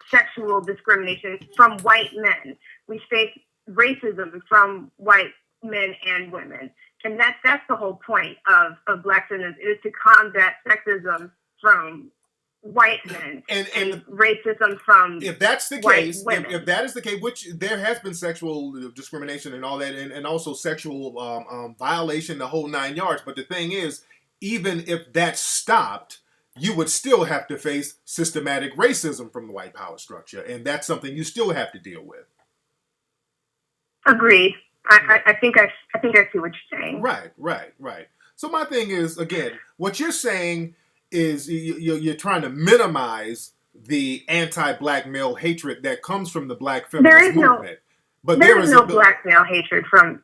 S8: sexual discrimination from white men. We face racism from white men and women, and that's the whole point of Black feminism, is to combat sexism from white men and racism from
S2: if that's the case
S8: women.
S2: If that is the case, which there has been sexual discrimination and all that, and also sexual violation, the whole 9 yards, but the thing is, even if that stopped, you would still have to face systematic racism from the white power structure, and that's something you still have to deal with.
S8: Agreed. I think I see what you're saying.
S2: Right. So my thing is, again, what you're saying is you're trying to minimize the anti-black male hatred that comes from the black
S8: There
S2: feminist
S8: is no
S2: movement. But
S8: there is no black male hatred from.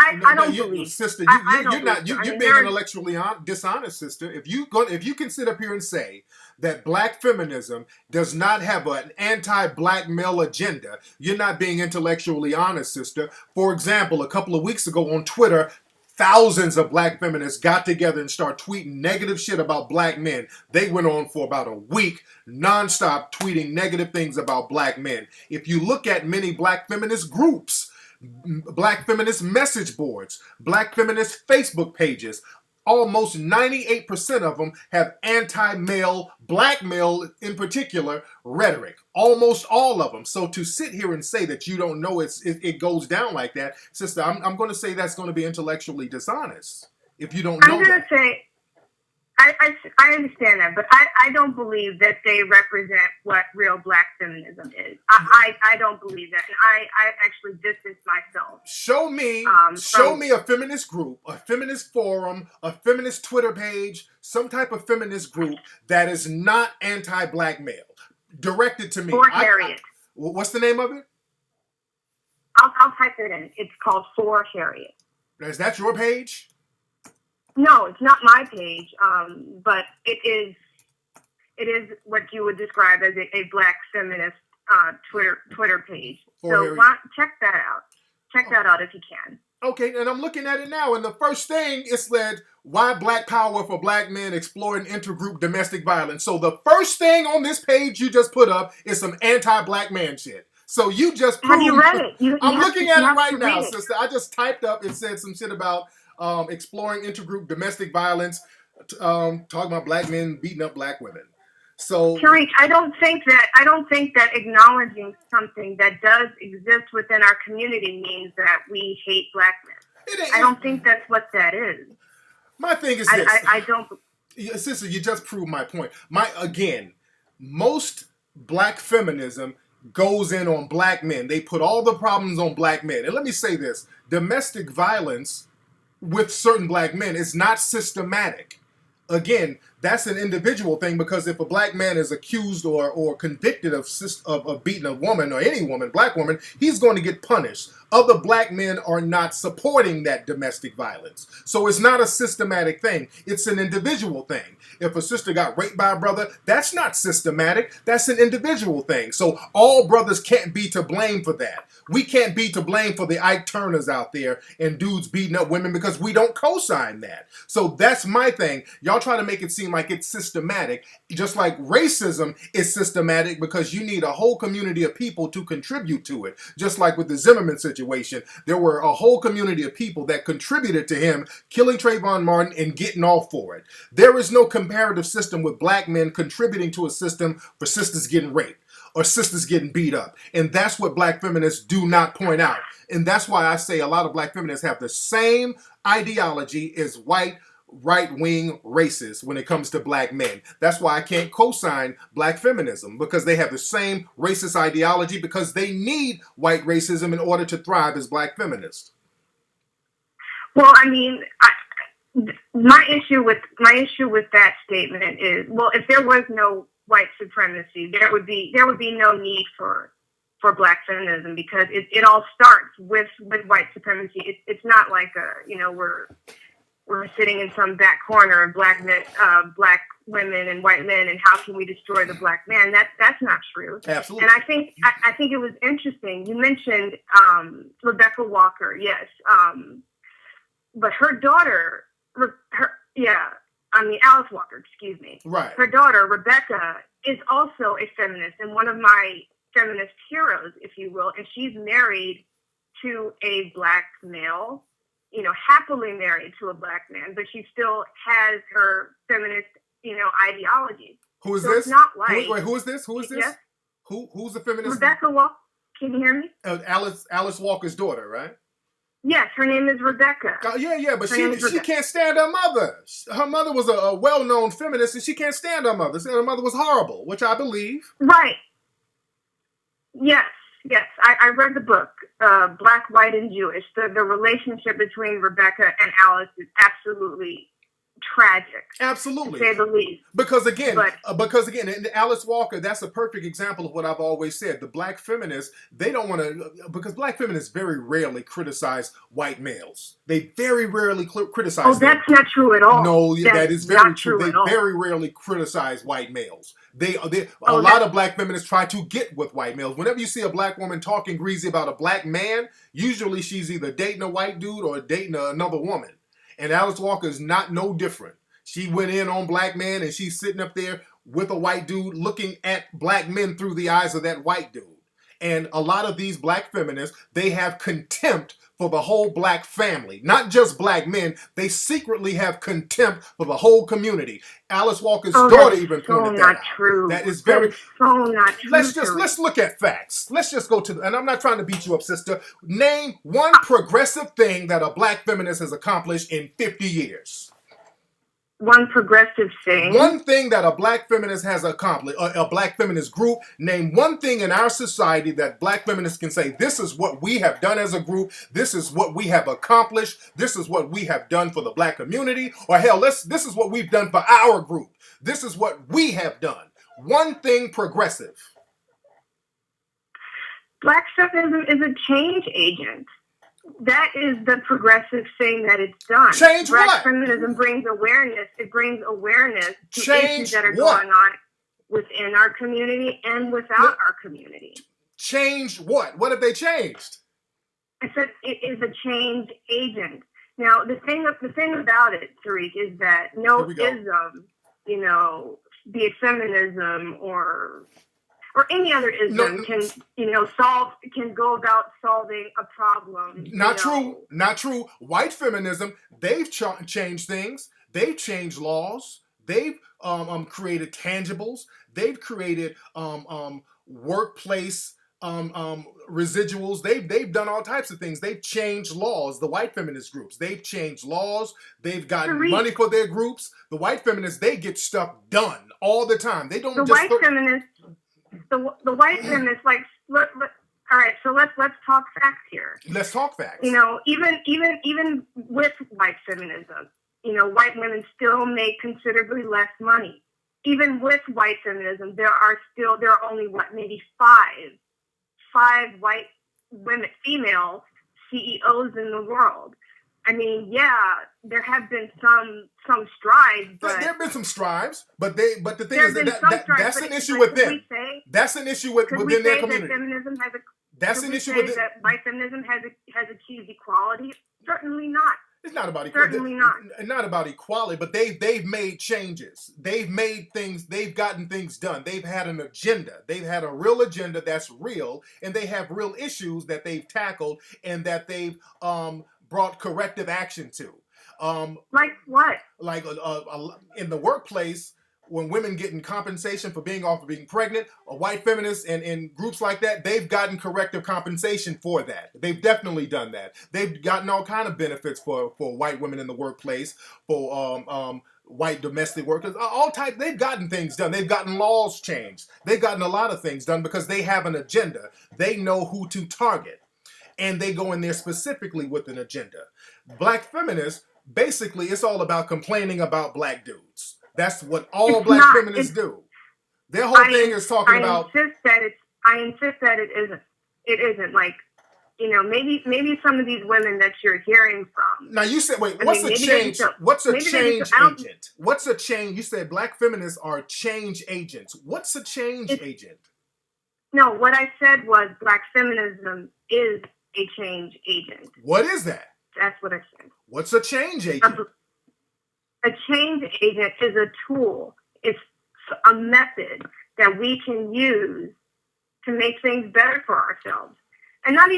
S8: I don't believe,
S2: sister.
S8: I don't
S2: You're not.
S8: believe so. I
S2: You're
S8: mean,
S2: being intellectually dishonest, sister. If you can sit up here and say that black feminism does not have an anti-black male agenda, you're not being intellectually honest, sister. For example, a couple of weeks ago on Twitter, thousands of black feminists got together and started tweeting negative shit about black men. They went on for about a week, nonstop tweeting negative things about black men. If you look at many black feminist groups, black feminist message boards, black feminist Facebook pages, almost 98% of them have anti-male, black male in particular, rhetoric. Almost all of them. So to sit here and say that you don't know it goes down like that, sister, I'm going to say that's going to be intellectually dishonest if you don't know.
S8: I'm going to say, I understand that, but I don't believe that they represent what real black feminism is. I don't believe that. And I actually distance myself.
S2: Show me a feminist group, a feminist forum, a feminist Twitter page, some type of feminist group that is not anti-black male. Direct it to me.
S8: For Harriet.
S2: What's the name of it?
S8: I'll type it in. It's called For Harriet.
S2: Is that your page?
S8: No, it's not my page, but it is what you would describe as a black feminist Twitter page. So check that out. Check that out if you can.
S2: Okay, and I'm looking at it now, and the first thing it said, why black power for black men exploring intergroup domestic violence. So the first thing on this page you just put up is some anti-black man shit. So you just proved...
S8: Have you read it?
S2: I'm looking at it right now, sister. I just typed up, it said some shit about exploring intergroup domestic violence, talking about black men beating up black women. So
S8: Tariq, I don't think that acknowledging something that does exist within our community means that we hate black men. I don't think that's what that is.
S2: My thing is this.
S8: I don't.
S2: Sister, you just proved my point. Most black feminism goes in on black men. They put all the problems on black men. And let me say this: domestic violence with certain black men is not systematic. Again, that's an individual thing, because if a black man is accused or convicted of beating a woman, or any woman, black woman, he's going to get punished. Other black men are not supporting that domestic violence. So it's not a systematic thing. It's an individual thing. If a sister got raped by a brother, that's not systematic. That's an individual thing. So all brothers can't be to blame for that. We can't be to blame for the Ike Turners out there and dudes beating up women, because we don't co-sign that. So that's my thing. Y'all try to make it seem like it's systematic, just like racism is systematic, because you need a whole community of people to contribute to it. Just like with the Zimmerman situation, there were a whole community of people that contributed to him killing Trayvon Martin and getting off for it. There is no comparative system with black men contributing to a system for sisters getting raped or sisters getting beat up. And that's what black feminists do not point out. And that's why I say a lot of black feminists have the same ideology as white right-wing racists when it comes to black men. That's why I can't co-sign black feminism, because they have the same racist ideology, because they need white racism in order to thrive as black feminists.
S8: Well, I mean, my issue with that statement is, well, if there was no white supremacy, there would be no need for black feminism, because it all starts with white supremacy. It's not like we're sitting in some back corner of black women and white men, and how can we destroy the black man? That's not true.
S2: Absolutely.
S8: And I think it was interesting. You mentioned Rebecca Walker, yes, but her daughter, Alice Walker, excuse me.
S2: Right.
S8: Her daughter, Rebecca, is also a feminist, and one of my feminist heroes, if you will, and she's married to a black male, happily married to a black man, but she still has her feminist, ideology.
S2: Who is
S8: so
S2: this?
S8: It's not like,
S2: who is this? Who is this?
S8: Yes?
S2: Who's the feminist?
S8: Rebecca Walker. Can you hear me?
S2: Alice Walker's daughter, right?
S8: Yes, her name is Rebecca.
S2: Yeah, but she can't stand her mother. Her mother was a well-known feminist, and she can't stand her mother. Said her mother was horrible, which I believe.
S8: Right. Yes. I read the book, Black, White, and Jewish. The relationship between Rebecca and Alice is absolutely tragic,
S2: Absolutely.
S8: to say the least.
S2: Because again, and Alice Walker, that's a perfect example of what I've always said. The black feminists, they don't want to, because black feminists very rarely criticize white males. They very rarely criticize them.
S8: That's not true at all.
S2: No, that is very true. They
S8: at all.
S2: very rarely criticize white males. A lot of black feminists try to get with white males. Whenever you see a black woman talking greasy about a black man, usually she's either dating a white dude or dating another woman. And Alice Walker is not no different. She went in on black men, and she's sitting up there with a white dude looking at black men through the eyes of that white dude. And a lot of these black feminists, they have contempt for the whole black family. Not just black men. They secretly have contempt for the whole community. Alice Walker's daughter even pointed that out.
S8: True.
S2: That is very...
S8: so not true.
S2: Let's look at facts. Let's just go to... And I'm not trying to beat you up, sister. Name one progressive thing that a black feminist has accomplished in 50 years.
S8: One progressive thing.
S2: One thing that a black feminist has accomplished, a black feminist group, name one thing in our society that black feminists can say, this is what we have done as a group, this is what we have accomplished, this is what we have done for the black community, or hell, this is what we've done for our group. This is what we have done. One thing progressive.
S8: Black feminism is a change agent. That is the progressive thing that it's done.
S2: Change
S8: Black
S2: what?
S8: feminism brings awareness. It brings awareness to
S2: Change
S8: issues that are
S2: what?
S8: going on within our community and without our community.
S2: Change what? What have they changed?
S8: I said it is a change agent. Now, the thing about it, Tariq, is that no ism, be it feminism or any other ism can go about solving a problem.
S2: Not true. White feminism, they've changed things. They've changed laws. They've created tangibles. They've created workplace residuals. They've done all types of things. They've changed laws. The white feminist groups, they've changed laws. They've gotten money for their groups. The white feminists, they get stuff done all the time. They don't. The
S8: white feminists, like, all right. So let's talk facts here.
S2: Let's talk facts.
S8: Even with white feminism, white women still make considerably less money. Even with white feminism, there are only maybe five white women, female CEOs in the world. I mean, there have been some strides, but
S2: there have been some strides. But the thing is that's an issue with them. That's an issue within their community. That's an issue with
S8: that white feminism has achieved equality. Certainly not.
S2: It's not about equality.
S8: Certainly not.
S2: Not about equality, but they've made changes. They've made things. They've gotten things done. They've had an agenda. They've had a real agenda that's real, and they have real issues that they've tackled and that they've brought corrective action to.
S8: Like what?
S2: Like in the workplace, when women getting compensation for being pregnant, white feminists and groups like that, they've gotten corrective compensation for that. They've definitely done that. They've gotten all kind of benefits for white women in the workplace, for white domestic workers, all types. They've gotten things done. They've gotten laws changed. They've gotten a lot of things done because they have an agenda. They know who to target. And they go in there specifically with an agenda. Black feminists, basically, it's all about complaining about black dudes. That's what all black feminists do. Their whole thing is talking about.
S8: I insist that it isn't. It isn't like, maybe some of these women that you're hearing from.
S2: Now you said, what's a change? What's a change agent? What's a change? You said black feminists are change agents. What's a change agent?
S8: No, what I said was black feminism is a change agent.
S2: What is that?
S8: That's what I said.
S2: What's a change agent?
S8: A change agent is a tool. It's a method that we can use to make things better for ourselves. And not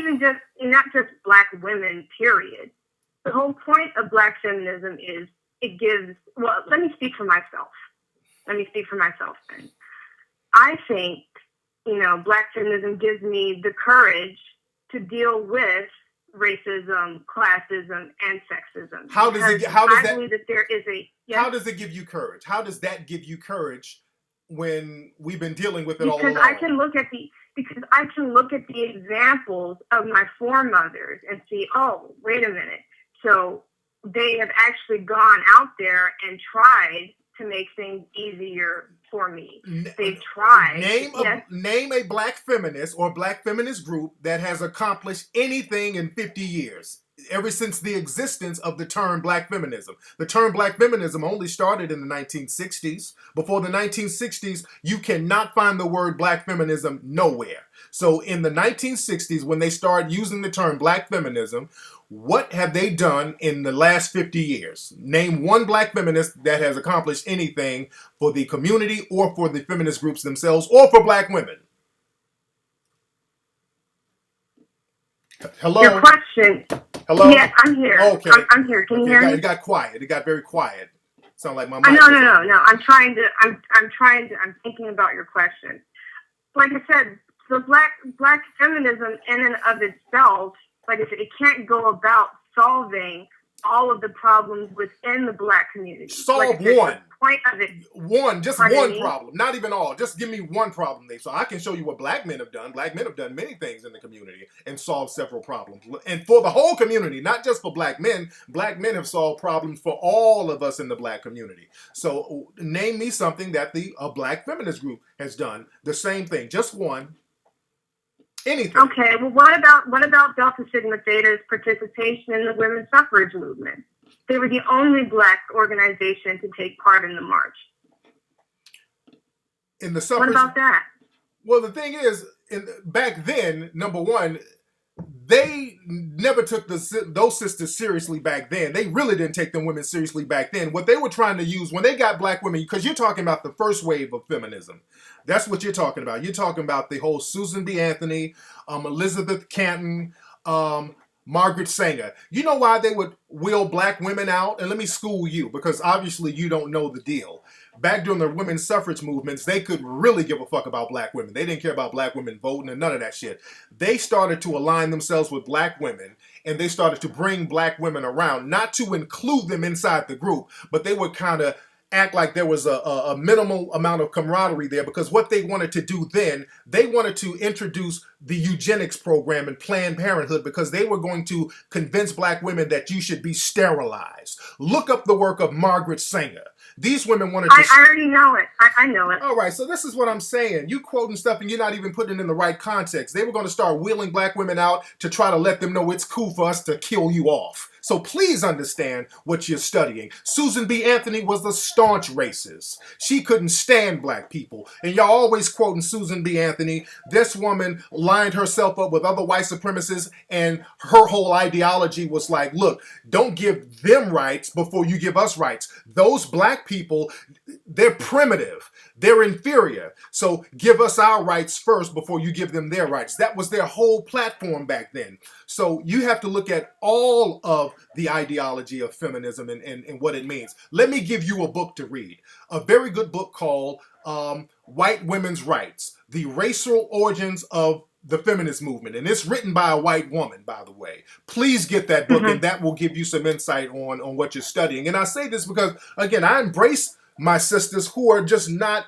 S8: just black women, period. The whole point of black feminism is let me speak for myself. Then. I think, black feminism gives me the courage to deal with racism, classism, and sexism.
S2: How does it give you courage? How does that give you courage when we've been dealing with it all along?
S8: Because I can look at the examples of my foremothers and see, oh, wait a minute. So they have actually gone out there and tried to make things easier for me. They've tried.
S2: Name a black feminist or black feminist group that has accomplished anything in 50 years. Ever since the existence of the term black feminism. The term black feminism only started in the 1960s. Before the 1960s, you cannot find the word black feminism nowhere. So in the 1960s, when they started using the term black feminism, what have they done in the last 50 years? Name one black feminist that has accomplished anything for the community or for the feminist groups themselves or for black women. Hello?
S8: Your question.
S2: Hello?
S8: Yes, I'm here.
S2: Okay.
S8: I'm here. Can you hear me?
S2: It got quiet. It got very quiet. Sound like my mic.
S8: No. I'm thinking about your question. Like I said, the black feminism in and of itself, like I said, it can't go about solving all of the problems within the black community.
S2: Solve
S8: like
S2: one.
S8: The point of it.
S2: One problem. Not even all. Just give me one problem there. So I can show you what black men have done. Black men have done many things in the community and solved several problems. And for the whole community, not just for black men have solved problems for all of us in the black community. So name me something that a black feminist group has done. The same thing. Just one. Anything.
S8: Okay, well, what about Delta Sigma Theta's participation in the women's suffrage movement? They were the only black organization to take part in the march.
S2: In the suffrage.
S8: What about that?
S2: Well, the thing is, back then, number one, they never took those sisters seriously back then. They really didn't take them women seriously back then. What they were trying to use when they got black women, because you're talking about the first wave of feminism. That's what you're talking about. You're talking about the whole Susan B. Anthony, Elizabeth Canton, Margaret Sanger. You know why they would wheel black women out? And let me school you, because obviously you don't know the deal. Back during the women's suffrage movements, they could really give a fuck about black women. They didn't care about black women voting and none of that shit. They started to align themselves with black women, and they started to bring black women around, not to include them inside the group, but they would kind of act like there was a minimal amount of camaraderie there, because what they wanted to do then, they wanted to introduce the eugenics program and Planned Parenthood, because they were going to convince black women that you should be sterilized. Look up the work of Margaret Sanger. These women wanted to...
S8: I already know it. I know it.
S2: All right, so this is what I'm saying. You quoting stuff and you're not even putting it in the right context. They were going to start wheeling black women out to try to let them know it's cool for us to kill you off. So please understand what you're studying. Susan B. Anthony was a staunch racist. She couldn't stand black people. And y'all always quoting Susan B. Anthony. This woman lined herself up with other white supremacists, and her whole ideology was like, look, don't give them rights before you give us rights. Those black people, they're primitive. They're inferior. So give us our rights first before you give them their rights. That was their whole platform back then. So you have to look at all of the ideology of feminism and what it means. Let me give you a book to read. A very good book called White Women's Rights, The Racial Origins of the Feminist Movement. And it's written by a white woman, by the way. Please get that book, and that will give you some insight on what you're studying. And I say this because, again, I embrace my sisters who are just not,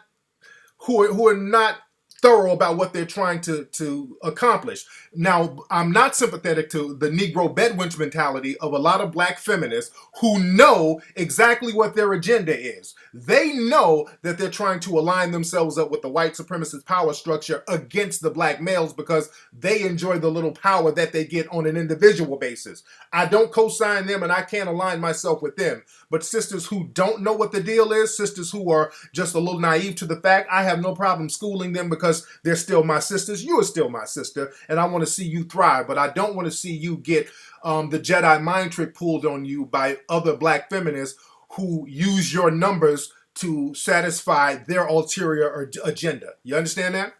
S2: who are not thorough about what they're trying to accomplish. Now, I'm not sympathetic to the Negro bedwench mentality of a lot of black feminists who know exactly what their agenda is. They know that they're trying to align themselves up with the white supremacist power structure against the black males because they enjoy the little power that they get on an individual basis. I don't co-sign them, and I can't align myself with them. But sisters who don't know what the deal is, sisters who are just a little naive to the fact, I have no problem schooling them because they're still my sisters. You are still my sister, and I want to see you thrive, but I don't want to see you get the Jedi mind trick pulled on you by other black feminists who use your numbers to satisfy their ulterior agenda. You understand that?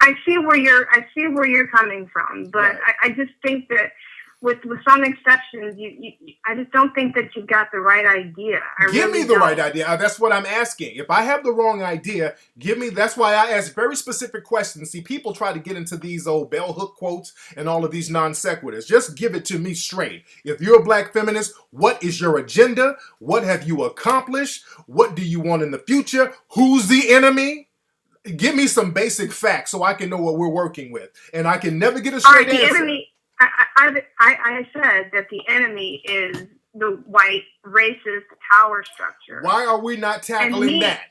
S8: I see where you're coming from, but right. I just think that with some exceptions, I just don't think that you got the right idea.
S2: Give me the right idea. That's what I'm asking. If I have the wrong idea, give me. That's why I ask very specific questions. See, people try to get into these old bell hook quotes and all of these non sequiturs. Just give it to me straight. If you're a black feminist, what is your agenda? What have you accomplished? What do you want in the future? Who's the enemy? Give me some basic facts so I can know what we're working with. And I can never get a straight answer.
S8: I said that the enemy is the white racist power structure.
S2: Why are we not tackling that?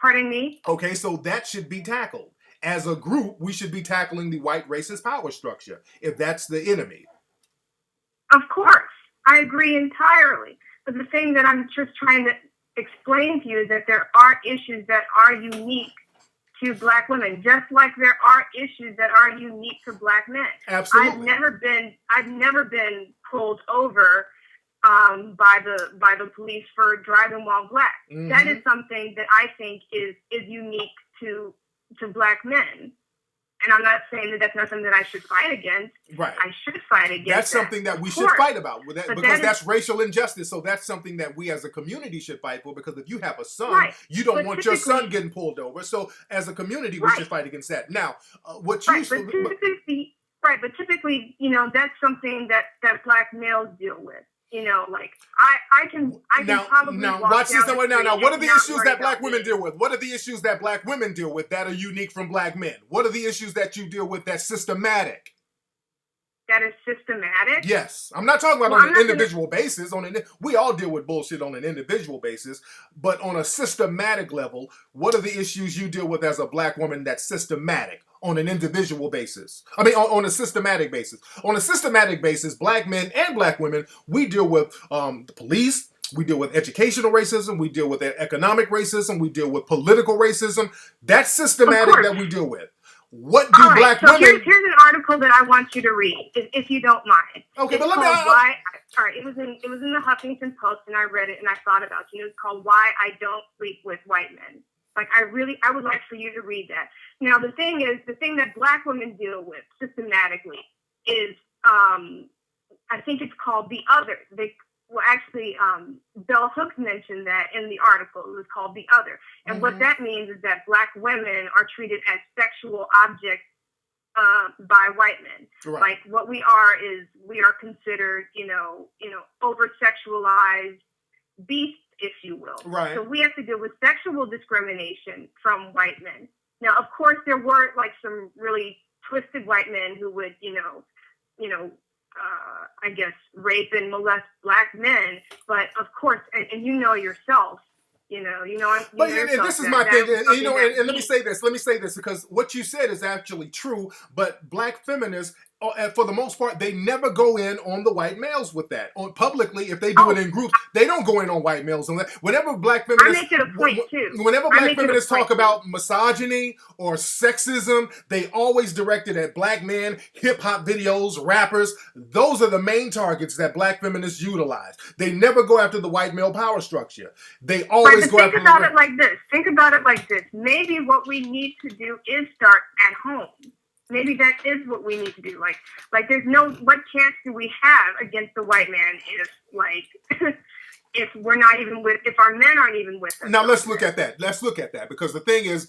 S8: Pardon me?
S2: Okay, so that should be tackled. As a group, we should be tackling the white racist power structure, if that's the enemy.
S8: Of course. I agree entirely. But the thing that I'm just trying to explain to you is that there are issues that are unique to Black women, just like there are issues that are unique to Black men.
S2: Absolutely.
S8: I've never been pulled over by the police for driving while Black. Mm-hmm. That is something that I think is unique to Black men. And I'm not saying that that's not something that I should fight against.
S2: Right.
S8: I should fight against.
S2: That's something that we should fight about, because that's racial injustice. So that's something that we as a community should fight for. Because if you have a son, you don't want your son getting pulled over. So as a community, we should fight against that. Now, what you
S8: but typically, you know, that's something that Black males deal with. You know, like I can probably
S2: watch this now. Now, what are the issues that Black women deal with? What are the issues that Black women deal with that are unique from Black men? What are the issues that you deal with that's systematic?
S8: That is systematic?
S2: Yes. I'm not talking about on an individual basis. We all deal with bullshit on an individual basis, but on a systematic level, what are the issues you deal with as a Black woman that's systematic? On an individual basis. I mean, on a systematic basis. On a systematic basis, Black men and Black women, we deal with the police, we deal with educational racism, we deal with economic racism, we deal with political racism. That's systematic that we deal with. What do Black women...
S8: Here's an article that I want you to read, if you don't mind.
S2: Okay,
S8: it's
S2: but let me...
S8: All right, it was in the Huffington Post, and I read it, and I thought about you. It's called "Why I Don't Sleep with White Men." Like, I would like for you to read that. Now, the thing that Black women deal with systematically is, I think it's called the other. Bell Hooks mentioned that in the article. It was called the other. And what that means is that Black women are treated as sexual objects by white men. Right. Like, what we are considered, over-sexualized beasts, if you will.
S2: Right.
S8: So we have to deal with sexual discrimination from white men. Now, of course, there were like some really twisted white men who would, I guess, rape and molest Black men. But of course, and you know yourself,
S2: But this is my thing, and let me say this, because what you said is actually true. But Black feminists, for the most part, they never go in on the white males with that. Publicly, if they do it in groups, they don't go in on white males on that. Whenever Black feminists,
S8: I make it a point too.
S2: Whenever Black feminists talk about misogyny or sexism, they always direct it at Black men, hip hop videos, rappers. Those are the main targets that Black feminists utilize. They never go after the white male power structure. They always go after.
S8: Think about it like this. Maybe what we need to do is start at home. Maybe that is what we need to do. Like what chance do we have against the white man if our men aren't even with us?
S2: Now let's look at that. Because the thing is,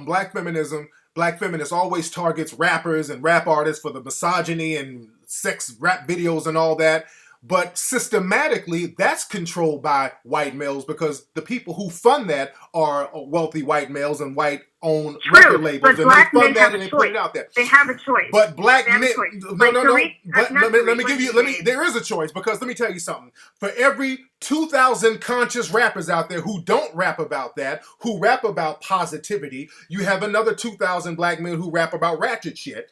S2: Black feminists always targets rappers and rap artists for the misogyny and sex rap videos and all that. But systematically, that's controlled by white males, because the people who fund that are wealthy white males and white-owned record labels, and they fund that and they put it out there.
S8: They have a choice.
S2: But Black men, there is a choice, because let me tell you something. For every 2,000 conscious rappers out there who don't rap about that, who rap about positivity, you have another 2,000 Black men who rap about ratchet shit.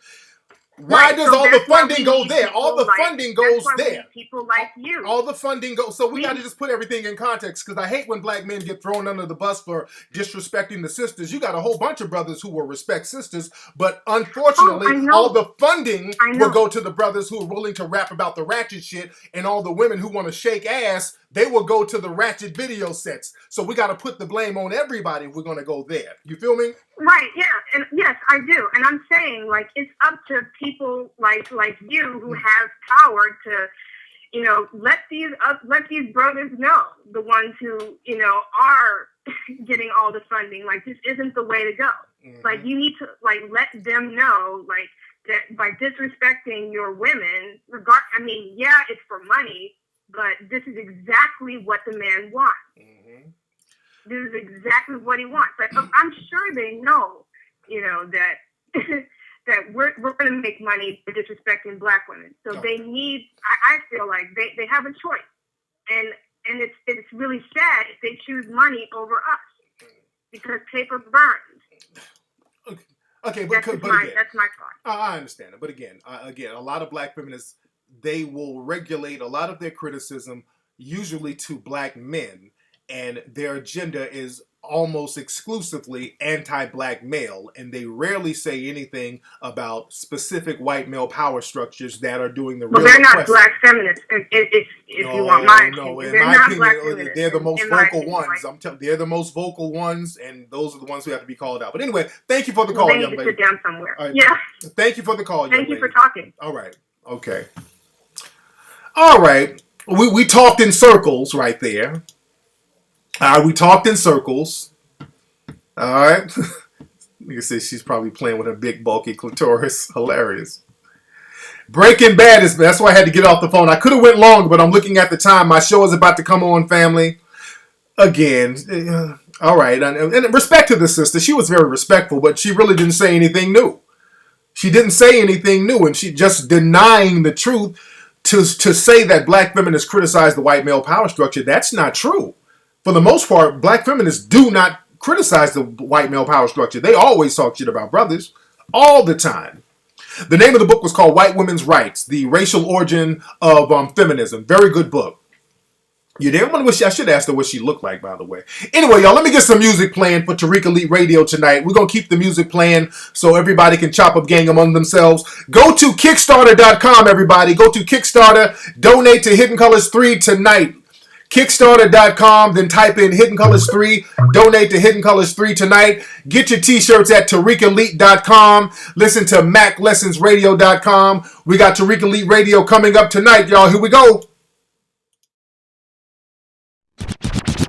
S2: Why does all the funding go there? All the funding goes there.
S8: People like you.
S2: All the funding goes. So we got to just put everything in context, because I hate when Black men get thrown under the bus for disrespecting the sisters. You got a whole bunch of brothers who will respect sisters, but unfortunately, all the funding will go to the brothers who are willing to rap about the ratchet shit, and all the women who want to shake ass, they will go to the ratchet video sets. So we got to put the blame on everybody if we're going to go there. You feel me?
S8: Right, yeah. And yes, I do. And I'm saying, like, it's up to people like you who have power to, let these brothers know, the ones who, are getting all the funding. Like, this isn't the way to go. Mm-hmm. Like, you need to, let them know, that by disrespecting your women, it's for money, but this is exactly what the man wants. Mm-hmm. This is exactly what he wants. Like, I'm sure they know, that that we're going to make money for disrespecting black women. So they need. I feel like they have a choice, and it's really sad if they choose money over us because paper burns.
S2: Okay,
S8: that's my thought.
S2: I understand it, but again, a lot of black feminists, they will regulate a lot of their criticism usually to black men, and their agenda is almost exclusively anti-black male, and they rarely say anything about specific white male power structures that are doing the real
S8: they're not
S2: oppressing.
S8: Black feminists. If you want my opinion,
S2: they're
S8: not
S2: opinion,
S8: black feminists.
S2: they're the most vocal ones.
S8: Like,
S2: I'm telling, they're the most vocal ones, and those are the ones who have to be called out. But anyway, thank you for the call,
S8: they need
S2: young
S8: to
S2: lady.
S8: sit down somewhere.
S2: Right.
S8: Yeah.
S2: Thank you for the call, young lady.
S8: Thank you for talking.
S2: All right. Okay. All right. We talked in circles right there. We talked in circles. All right. You can see she's probably playing with her big, bulky clitoris. Hilarious. Breaking Bad is, that's why I had to get off the phone. I could have went longer, but I'm looking at the time. My show is about to come on, family. Again. All right. And respect to the sister. She was very respectful, but she really didn't say anything new. She didn't say anything new, and she just denying the truth to say that black feminists criticize the white male power structure. That's not true. For the most part, black feminists do not criticize the white male power structure. They always talk shit about brothers all the time. The name of the book was called White Women's Rights, The Racial Origin of Feminism. Very good book. You there? I should ask her what she looked like, by the way. Anyway, y'all, let me get some music playing for Tariq Elite Radio tonight. We're going to keep the music playing so everybody can chop up gang among themselves. Go to Kickstarter.com, everybody. Go to Kickstarter. Donate to Hidden Colors 3 tonight. Kickstarter.com, then type in Hidden Colors 3. Donate to Hidden Colors 3 tonight. Get your t-shirts at TariqElite.com. Listen to MacLessonsRadio.com. We got Tariq Elite Radio coming up tonight, y'all. Here we go.